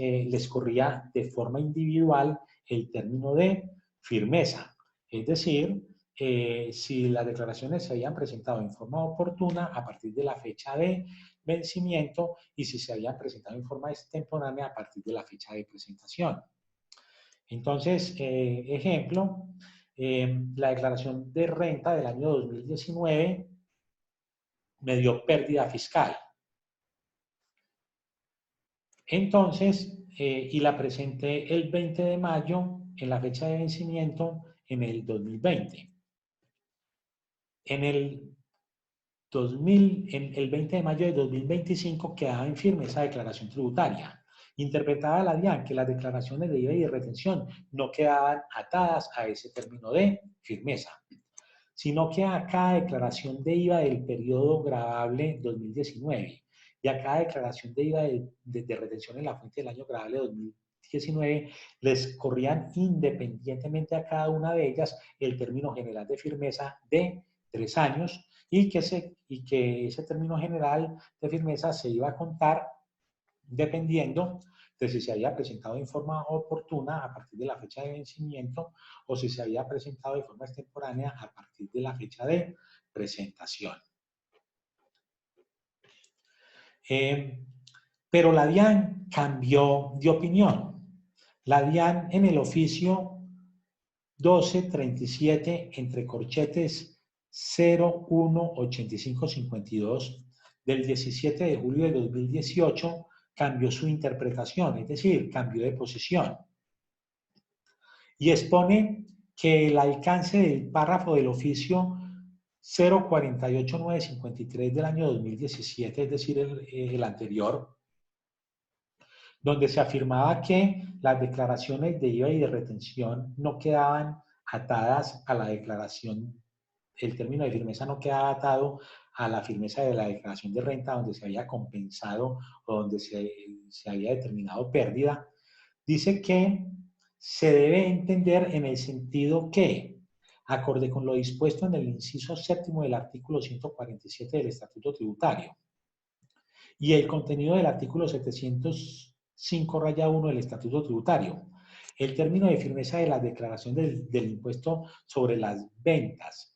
corría de forma individual el término de firmeza. Es decir, si las declaraciones se habían presentado en forma oportuna a partir de la fecha de vencimiento y si se habían presentado en forma extemporánea a partir de la fecha de presentación. Entonces, ejemplo, la declaración de renta del año 2019 me dio pérdida fiscal. Entonces, y la presenté el 20 de mayo en la fecha de vencimiento en el 2020. En el 20 de mayo de 2025 quedaba en firme esa declaración tributaria. Interpretaba la DIAN que las declaraciones de IVA y de retención no quedaban atadas a ese término de firmeza, sino que a cada declaración de IVA del periodo gravable 2019 y a cada declaración de IVA de retención en la fuente del año gravable 2019 les corrían independientemente a cada una de ellas el término general de firmeza de 3 años y que ese término general de firmeza se iba a contar dependiendo de si se había presentado en forma oportuna a partir de la fecha de vencimiento o si se había presentado de forma extemporánea a partir de la fecha de presentación. Pero la DIAN cambió de opinión. La DIAN en el oficio 1237 entre corchetes 018552 del 17 de julio de 2018 cambió su interpretación, es decir, cambió de posición. Y expone que el alcance del párrafo del oficio 048953 del año 2017, es decir, el anterior, donde se afirmaba que las declaraciones de IVA y de retención no quedaban atadas a la declaración, el término de firmeza no quedaba atado a la firmeza de la declaración de renta donde se había compensado o donde se había determinado pérdida, dice que se debe entender en el sentido que, acorde con lo dispuesto en el inciso séptimo del artículo 147 del Estatuto Tributario y el contenido del artículo 705-1 del Estatuto Tributario, el término de firmeza de la declaración del impuesto sobre las ventas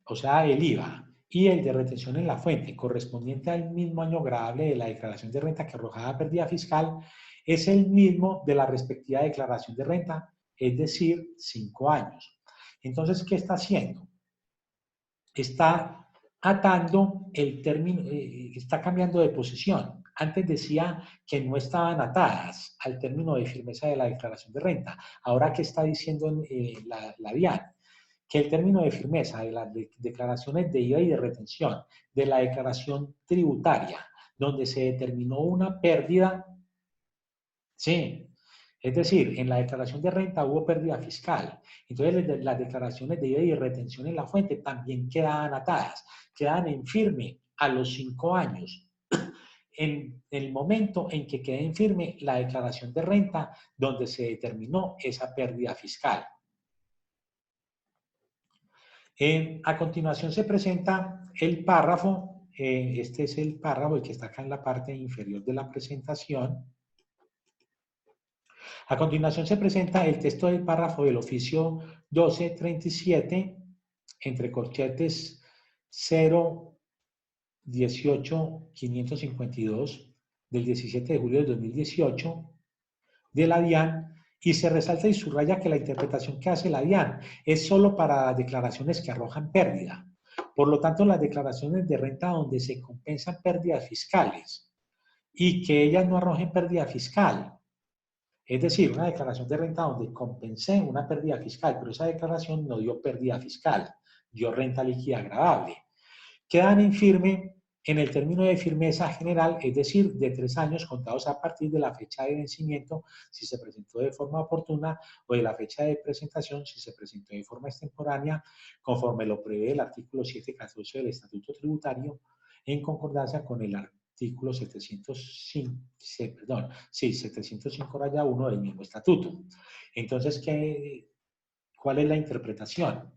o sea, el IVA, y el de retención en la fuente, correspondiente al mismo año gravable de la declaración de renta que arrojaba pérdida fiscal, es el mismo de la respectiva declaración de renta, es decir, 5 años. Entonces, ¿qué está haciendo? Está atando el término, está cambiando de posición. Antes decía que no estaban atadas al término de firmeza de la declaración de renta. Ahora, ¿qué está diciendo la DIAN? Que el término de firmeza de las declaraciones de IVA y de retención, de la declaración tributaria, donde se determinó una pérdida, sí, es decir, en la declaración de renta hubo pérdida fiscal. Entonces, las declaraciones de IVA y de retención en la fuente también quedaban atadas, quedan en firme a los 5 años. En el momento en que quede en firme la declaración de renta donde se determinó esa pérdida fiscal. A continuación se presenta el párrafo este es el párrafo, el que está acá en la parte inferior de la presentación. A continuación se presenta el texto del párrafo del oficio 1237, entre corchetes 018-552 del 17 de julio del 2018 de la DIAN, y se resalta y subraya que la interpretación que hace la DIAN es solo para declaraciones que arrojan pérdida. Por lo tanto, las declaraciones de renta donde se compensan pérdidas fiscales y que ellas no arrojen pérdida fiscal, es decir, una declaración de renta donde compensé una pérdida fiscal, pero esa declaración no dio pérdida fiscal, dio renta líquida agravable, quedan en firme en el término de firmeza general, es decir, de 3 años contados a partir de la fecha de vencimiento si se presentó de forma oportuna, o de la fecha de presentación si se presentó de forma extemporánea, conforme lo prevé el artículo 714 del Estatuto Tributario, en concordancia con el artículo 705-1 del mismo estatuto. Entonces, ¿cuál es la interpretación?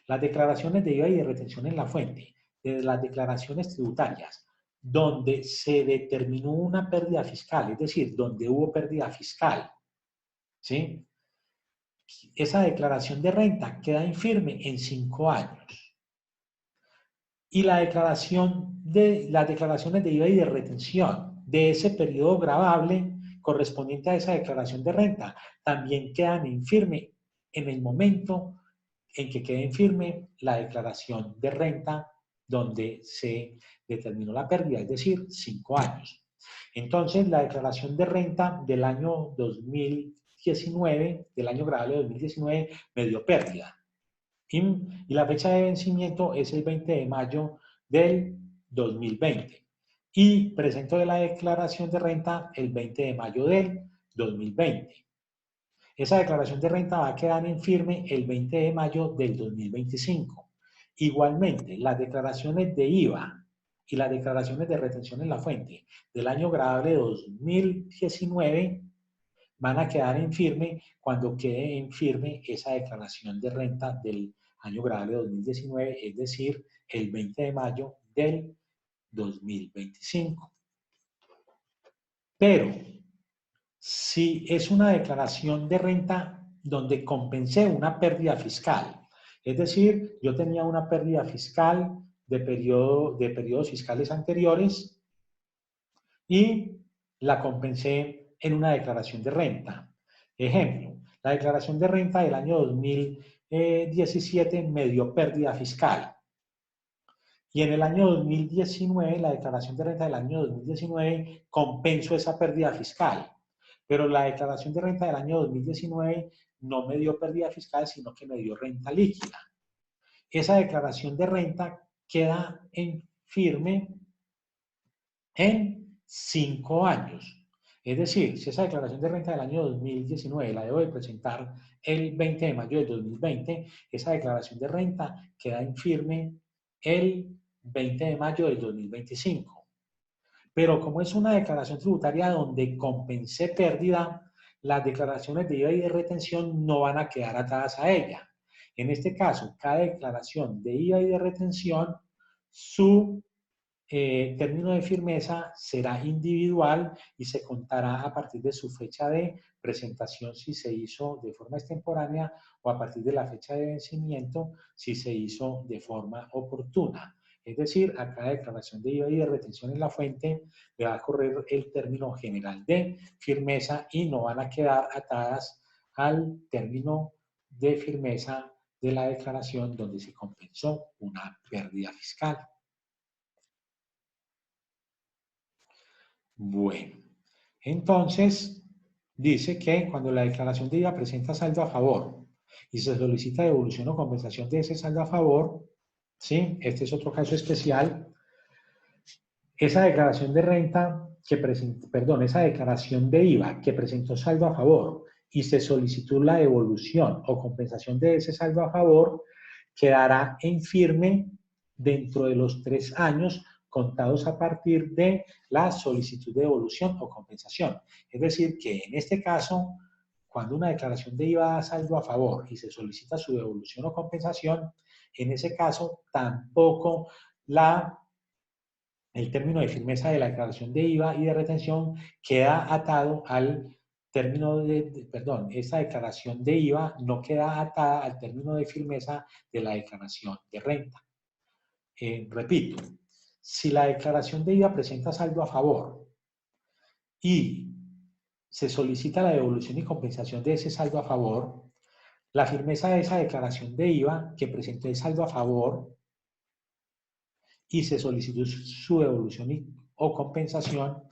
Las declaraciones de IVA y de retención en la fuente, de las declaraciones tributarias, donde se determinó una pérdida fiscal, es decir, donde hubo pérdida fiscal, ¿sí? Esa declaración de renta queda infirme en 5 años. Y las declaraciones de IVA y de retención de ese periodo gravable correspondiente a esa declaración de renta también quedan infirme en el momento en que quede firme la declaración de renta donde se determinó la pérdida, es decir, 5 años. Entonces, la declaración de renta del año 2019, del año gravable 2019, me dio pérdida. Y la fecha de vencimiento es el 20 de mayo del 2020. Y presento la declaración de renta el 20 de mayo del 2020. Esa declaración de renta va a quedar en firme el 20 de mayo del 2025. Igualmente, las declaraciones de IVA y las declaraciones de retención en la fuente del año gravable 2019 van a quedar en firme cuando quede en firme esa declaración de renta del año gravable 2019, es decir, el 20 de mayo del 2025. Pero si es una declaración de renta donde compensé una pérdida fiscal, es decir, yo tenía una pérdida fiscal de periodos fiscales anteriores y la compensé en una declaración de renta. Ejemplo, la declaración de renta del año 2017 me dio pérdida fiscal. Y en el año 2019, la declaración de renta del año 2019 compenso esa pérdida fiscal. Pero la declaración de renta del año 2019 no me dio pérdida fiscal, sino que me dio renta líquida. Esa declaración de renta queda en firme en 5 años. Es decir, si esa declaración de renta del año 2019 la debo de presentar el 20 de mayo del 2020, esa declaración de renta queda en firme el 20 de mayo del 2025. Pero como es una declaración tributaria donde compensé pérdida, las declaraciones de IVA y de retención no van a quedar atadas a ella. En este caso, cada declaración de IVA y de retención, su término de firmeza será individual y se contará a partir de su fecha de presentación si se hizo de forma extemporánea o a partir de la fecha de vencimiento si se hizo de forma oportuna. Es decir, a cada declaración de IVA y de retención en la fuente le va a correr el término general de firmeza y no van a quedar atadas al término de firmeza de la declaración donde se compensó una pérdida fiscal. Bueno, entonces dice que cuando la declaración de IVA presenta saldo a favor y se solicita devolución o compensación de ese saldo a favor, ¿sí? Este es otro caso especial. Esa declaración de renta que presentó, perdón, esa declaración de IVA que presentó saldo a favor y se solicitó la devolución o compensación de ese saldo a favor, quedará en firme dentro de los 3 años contados a partir de la solicitud de devolución o compensación. Es decir, que en este caso, cuando una declaración de IVA da saldo a favor y se solicita su devolución o compensación, en ese caso tampoco la el término de firmeza de la declaración de IVA y de retención queda atado al término perdón, esa declaración de IVA no queda atada al término de firmeza de la declaración de renta. Repito, si la declaración de IVA presenta saldo a favor y se solicita la devolución y compensación de ese saldo a favor, la firmeza de esa declaración de IVA que presentó el saldo a favor y se solicitó su devolución o compensación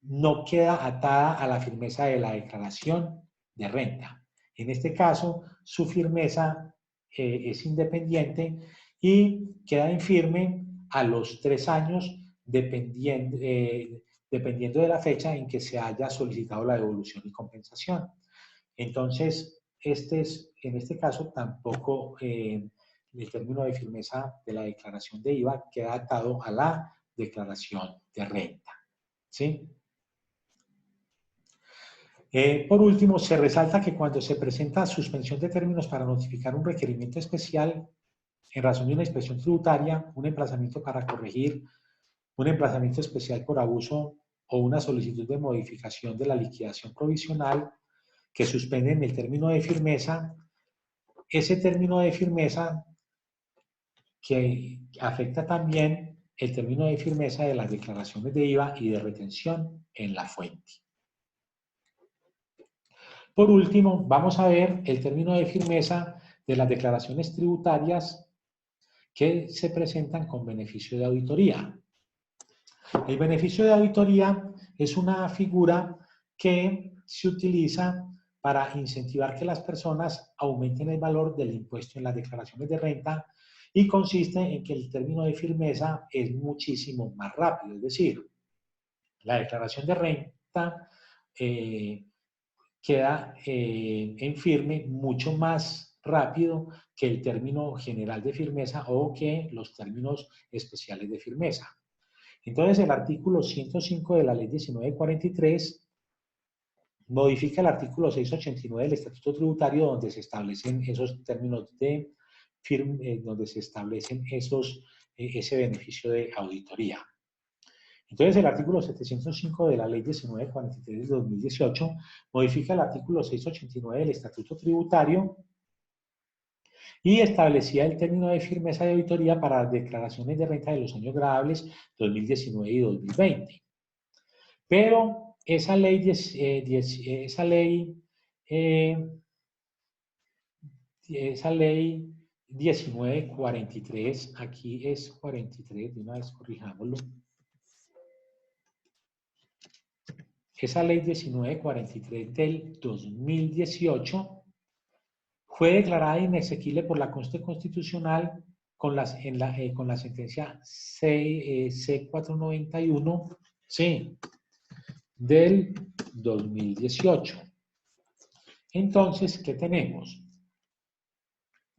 no queda atada a la firmeza de la declaración de renta. En este caso, su firmeza es independiente y queda infirme a los 3 años dependiendo de la fecha en que se haya solicitado la devolución y compensación. Entonces, en este caso tampoco el término de firmeza de la declaración de IVA queda atado a la declaración de renta. ¿Sí? Por último, se resalta que cuando se presenta suspensión de términos para notificar un requerimiento especial en razón de una inspección tributaria, un emplazamiento para corregir, un emplazamiento especial por abuso o una solicitud de modificación de la liquidación provisional que suspenden el término de firmeza, ese término de firmeza que afecta también el término de firmeza de las declaraciones de IVA y de retención en la fuente. Por último, vamos a ver el término de firmeza de las declaraciones tributarias que se presentan con beneficio de auditoría. El beneficio de auditoría es una figura que se utiliza para incentivar que las personas aumenten el valor del impuesto en las declaraciones de renta y consiste en que el término de firmeza es muchísimo más rápido, es decir, la declaración de renta queda en firme mucho más rápido que el término general de firmeza o que los términos especiales de firmeza. Entonces, el artículo 105 de la Ley 1943 modifica el artículo 689 del Estatuto Tributario donde se establecen esos términos de firme, donde se establecen ese beneficio de auditoría. Entonces, el artículo 705 de la Ley 1943 del 2018 modifica el artículo 689 del Estatuto Tributario y establecía el término de firmeza de auditoría para las declaraciones de renta de los años grabables 2019 y 2020. Pero esa ley 1943, aquí es 43, de una vez corrijámoslo. Esa ley 1943 del 2018 fue declarada inexequible por la Corte Constitucional con la sentencia C491, sí, del 2018. Entonces, ¿qué tenemos?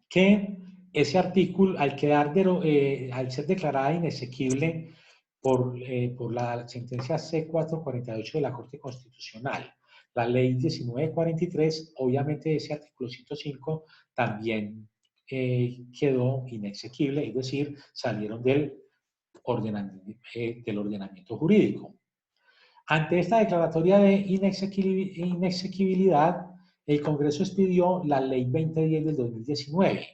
Que ese artículo, al ser declarada inexequible por la sentencia C448 de la Corte Constitucional, la ley 1943, obviamente ese artículo 105 también quedó inexequible, es decir, salieron del ordenamiento jurídico. Ante esta declaratoria de inexequibilidad, el Congreso expidió la Ley 2010 del 2019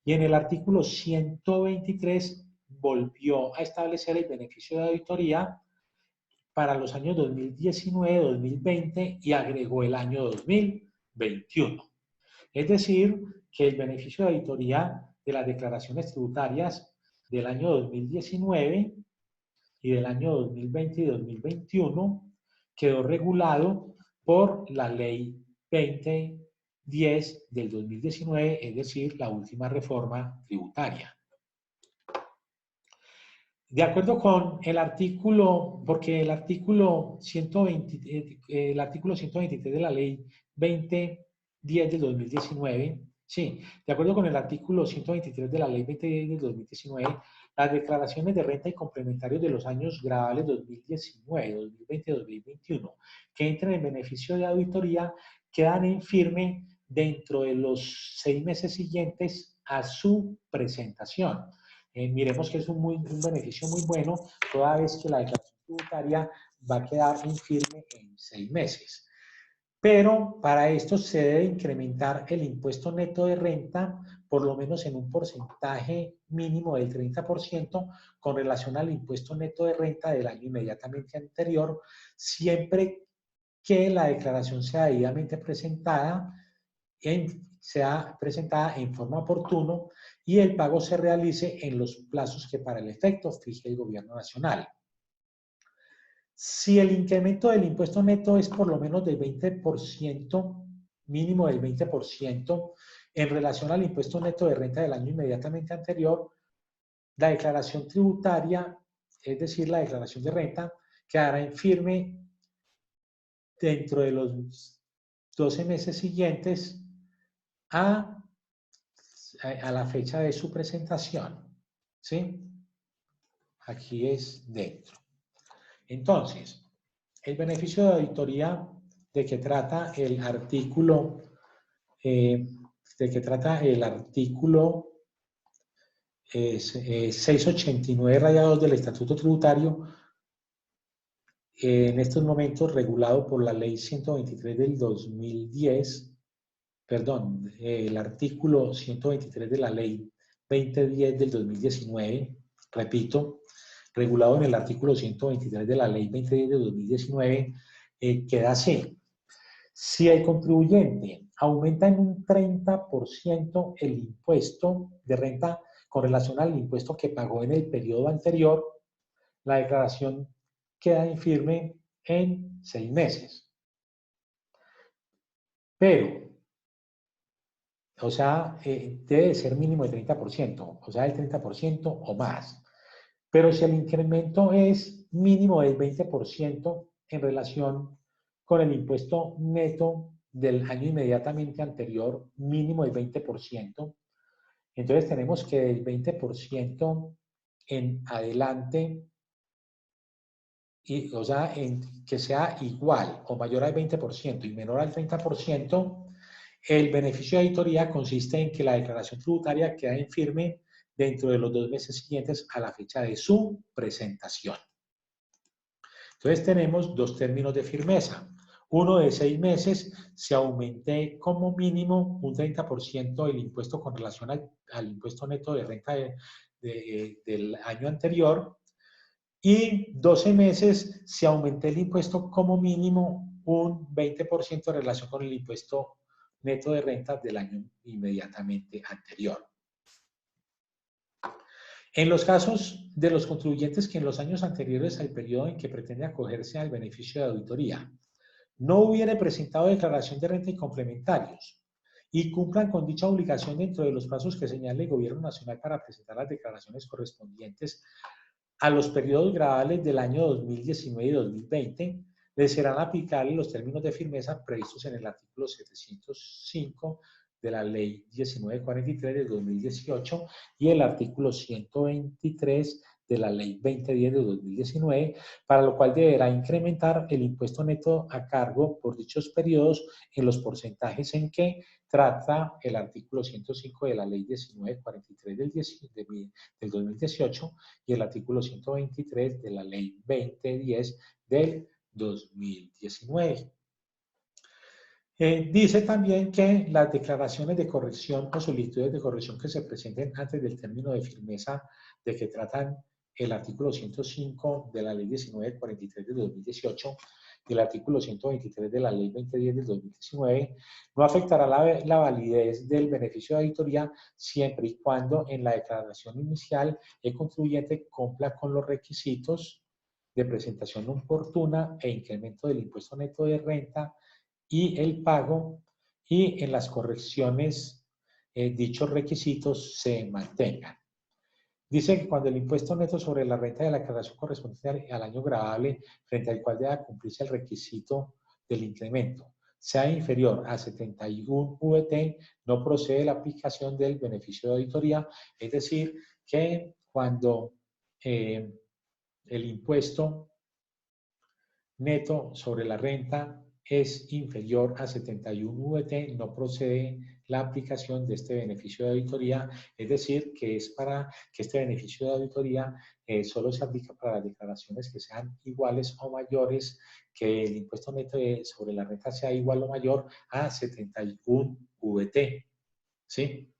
y en el artículo 123 volvió a establecer el beneficio de auditoría para los años 2019, 2020 y agregó el año 2021. Es decir, que el beneficio de auditoría de las declaraciones tributarias del año 2019 y del año 2020 y 2021 quedó regulado por la Ley 2010 del 2019, es decir, la última reforma tributaria. De acuerdo con el artículo, porque el artículo 123 de la Ley 2010 del 2019, sí, de acuerdo con el artículo 123 de la Ley 2010 del 2019, las declaraciones de renta y complementarios de los años grabables 2019, 2020 y 2021 que entren en beneficio de auditoría quedan en firme dentro de los 6 meses siguientes a su presentación. miremos que es un beneficio muy bueno, toda vez que la declaración tributaria va a quedar en firme en 6 meses. Pero para esto se debe incrementar el impuesto neto de renta por lo menos en un porcentaje mínimo del 30% con relación al impuesto neto de renta del año inmediatamente anterior, siempre que la declaración sea debidamente presentada en forma oportuna y el pago se realice en los plazos que para el efecto fije el gobierno nacional. Si el incremento del impuesto neto es por lo menos del 20%, mínimo del 20%, en relación al impuesto neto de renta del año inmediatamente anterior, la declaración tributaria, es decir, la declaración de renta, quedará en firme dentro de los 12 meses siguientes a la fecha de su presentación. ¿Sí? Aquí es dentro. Entonces, el beneficio de auditoría de que trata el artículo, 689-2 del Estatuto Tributario, en estos momentos regulado por la Ley 123 del 2010, perdón, el artículo 123 de la Ley 2010 del 2019, repito, regulado en el artículo 123 de la Ley 2010 del 2019, queda así. Si el contribuyente aumenta en un 30% el impuesto de renta con relación al impuesto que pagó en el periodo anterior, la declaración queda infirme en 6 meses. Pero, o sea, debe ser mínimo del 30%, o sea, el 30% o más. Pero si el incremento es mínimo del 20% en relación con el impuesto neto del año inmediatamente anterior, mínimo del 20%, entonces tenemos que del 20% en adelante, o sea, que sea igual o mayor al 20% y menor al 30%, el beneficio de auditoría consiste en que la declaración tributaria queda en firme dentro de los 2 meses siguientes a la fecha de su presentación. Entonces tenemos dos términos de firmeza. Uno de 6 meses, se aumente como mínimo un 30% el impuesto con relación al impuesto neto de renta del año anterior. Y 12 meses, se aumente el impuesto como mínimo un 20% en relación con el impuesto neto de renta del año inmediatamente anterior. En los casos de los contribuyentes que en los años anteriores al periodo en que pretende acogerse al beneficio de auditoría no hubiere presentado declaración de renta y complementarios y cumplan con dicha obligación dentro de los plazos que señale el Gobierno Nacional para presentar las declaraciones correspondientes a los periodos gravables del año 2019 y 2020, les serán aplicables los términos de firmeza previstos en el artículo 705 de la Ley 1943 del 2018 y el artículo 123 de la Ley 2010 de 2019, para lo cual deberá incrementar el impuesto neto a cargo por dichos periodos en los porcentajes en que trata el artículo 105 de la Ley 1943 del 2018 y el artículo 123 de la Ley 2010 del 2019. Dice también que las declaraciones de corrección o solicitudes de corrección que se presenten antes del término de firmeza de que tratan el artículo 105 de la Ley 1943 de 2018 y el artículo 123 de la Ley 2010 del 2019, no afectará la validez del beneficio de auditoría siempre y cuando en la declaración inicial el contribuyente cumpla con los requisitos de presentación oportuna e incremento del impuesto neto de renta y el pago, y en las correcciones dichos requisitos se mantengan. Dice que cuando el impuesto neto sobre la renta de la declaración correspondiente al año gravable frente al cual deba cumplirse el requisito del incremento sea inferior a 71 VT, no procede la aplicación del beneficio de auditoría, es decir, que cuando el impuesto neto sobre la renta es inferior a 71 VT, no procede la aplicación de este beneficio de auditoría, es decir, que es para que este beneficio de auditoría solo se aplica para las declaraciones que sean iguales o mayores, que el impuesto neto sobre la renta sea igual o mayor a 71 VT, ¿sí?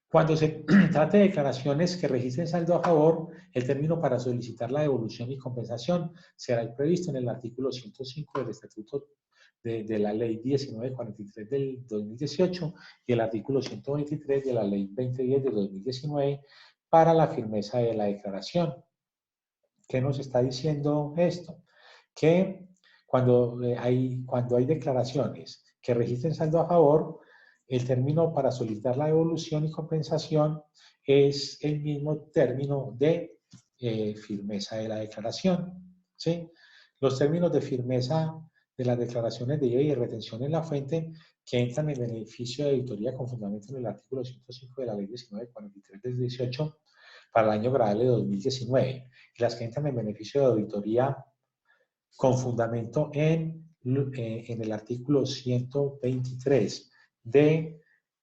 Cuando se trate de declaraciones que registren saldo a favor, el término para solicitar la devolución y compensación será el previsto en el artículo 105 del Estatuto de la Ley 1943 del 2018 y el artículo 123 de la Ley 2010 del 2019 para la firmeza de la declaración. ¿Qué nos está diciendo esto? Que cuando hay declaraciones que registren saldo a favor, el término para solicitar la devolución y compensación es el mismo término de firmeza de la declaración, ¿sí? Los términos de firmeza de las declaraciones de IVA y de retención en la fuente que entran en beneficio de auditoría con fundamento en el artículo 105 de la Ley 1943 del 18 para el año grabable de 2019 y las que entran en beneficio de auditoría con fundamento en el artículo 123 de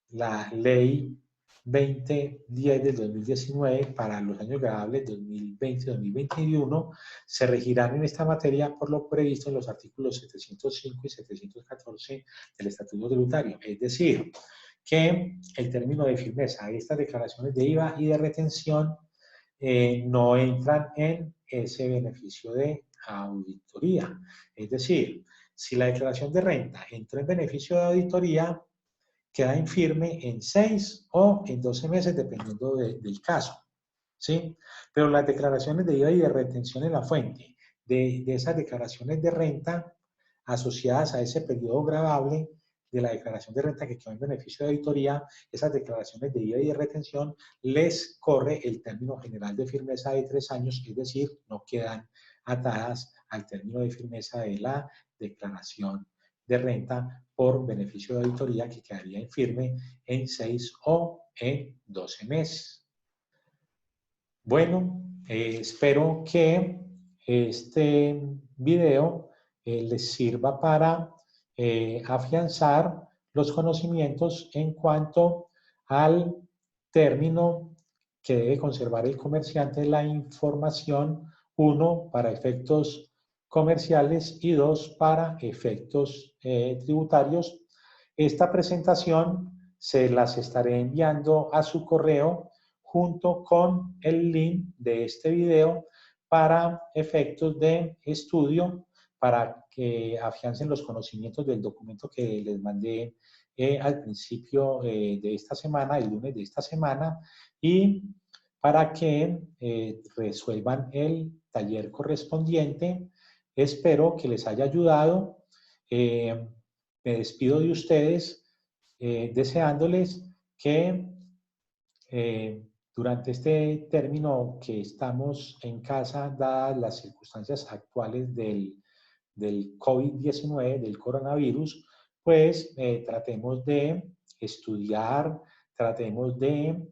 la Ley 2010 del 2019 para los años grabables 2020 y 2021 se regirán en esta materia por lo previsto en los artículos 705 y 714 del Estatuto Tributario. Es decir, que el término de firmeza de estas declaraciones de IVA y de retención no entran en ese beneficio de auditoría. Es decir, si la declaración de renta entró en beneficio de auditoría, queda infirme en 6 o en 12 meses, dependiendo del caso, ¿sí? Pero las declaraciones de IVA y de retención en la fuente de esas declaraciones de renta asociadas a ese periodo gravable de la declaración de renta que quedó en beneficio de auditoría, esas declaraciones de IVA y de retención les corre el término general de firmeza de 3 años, es decir, no quedan atadas al término de firmeza de la declaración de renta por beneficio de auditoría que quedaría infirme en 6 o en 12 meses. Bueno, espero que este video les sirva para afianzar los conocimientos en cuanto al término que debe conservar el comerciante, la información, 1, para efectos comerciales y 2, para efectos tributarios. Esta presentación se las estaré enviando a su correo junto con el link de este video para efectos de estudio, para que afiancen los conocimientos del documento que les mandé al principio de esta semana, el lunes de esta semana, y para que resuelvan el taller correspondiente. Espero que les haya ayudado. Me despido de ustedes deseándoles que durante este término que estamos en casa, dadas las circunstancias actuales del COVID-19, del coronavirus, pues tratemos de estudiar, tratemos de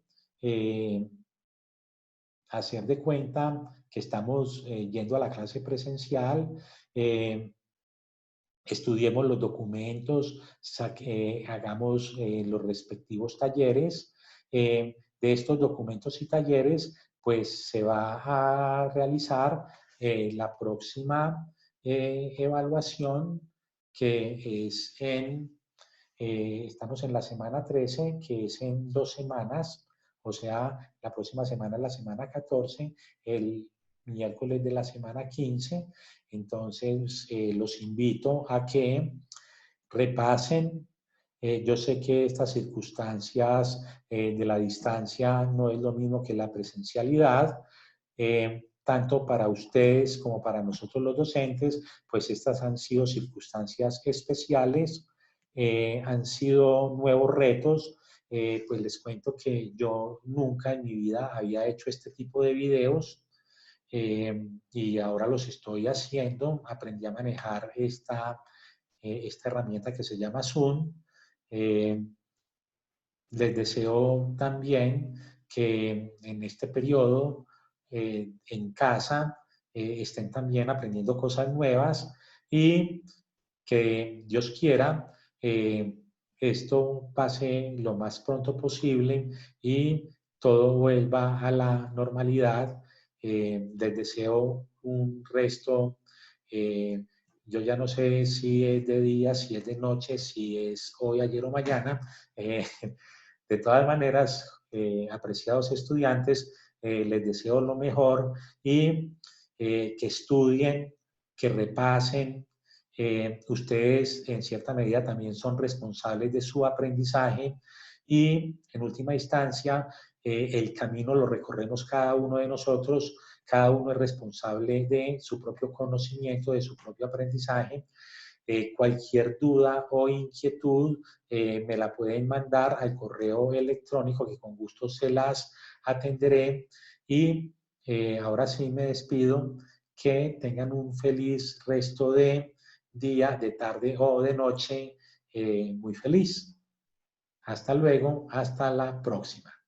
hacer de cuenta que estamos yendo a la clase presencial, estudiemos los documentos, hagamos los respectivos talleres. De estos documentos y talleres, pues se va a realizar la próxima evaluación, que es estamos en la semana 13, que es en 2 semanas, o sea, la próxima semana es la semana 14, el miércoles de la semana 15. Entonces, los invito a que repasen. Yo sé que estas circunstancias de la distancia no es lo mismo que la presencialidad. Tanto para ustedes como para nosotros los docentes, pues estas han sido circunstancias especiales, han sido nuevos retos. Pues les cuento que yo nunca en mi vida había hecho este tipo de videos. Y ahora los estoy haciendo. Aprendí a manejar esta herramienta que se llama Zoom. Les deseo también que en este periodo en casa estén también aprendiendo cosas nuevas y que Dios quiera esto pase lo más pronto posible y todo vuelva a la normalidad. Les deseo un resto, yo ya no sé si es de día, si es de noche, si es hoy, ayer o mañana. De todas maneras, apreciados estudiantes, les deseo lo mejor y que estudien, que repasen. Ustedes en cierta medida también son responsables de su aprendizaje y en última instancia el camino lo recorremos cada uno de nosotros, cada uno es responsable de su propio conocimiento, de su propio aprendizaje. Cualquier duda o inquietud me la pueden mandar al correo electrónico que con gusto se las atenderé y ahora sí me despido. Que tengan un feliz resto de día, de tarde o de noche muy feliz. Hasta luego, hasta la próxima.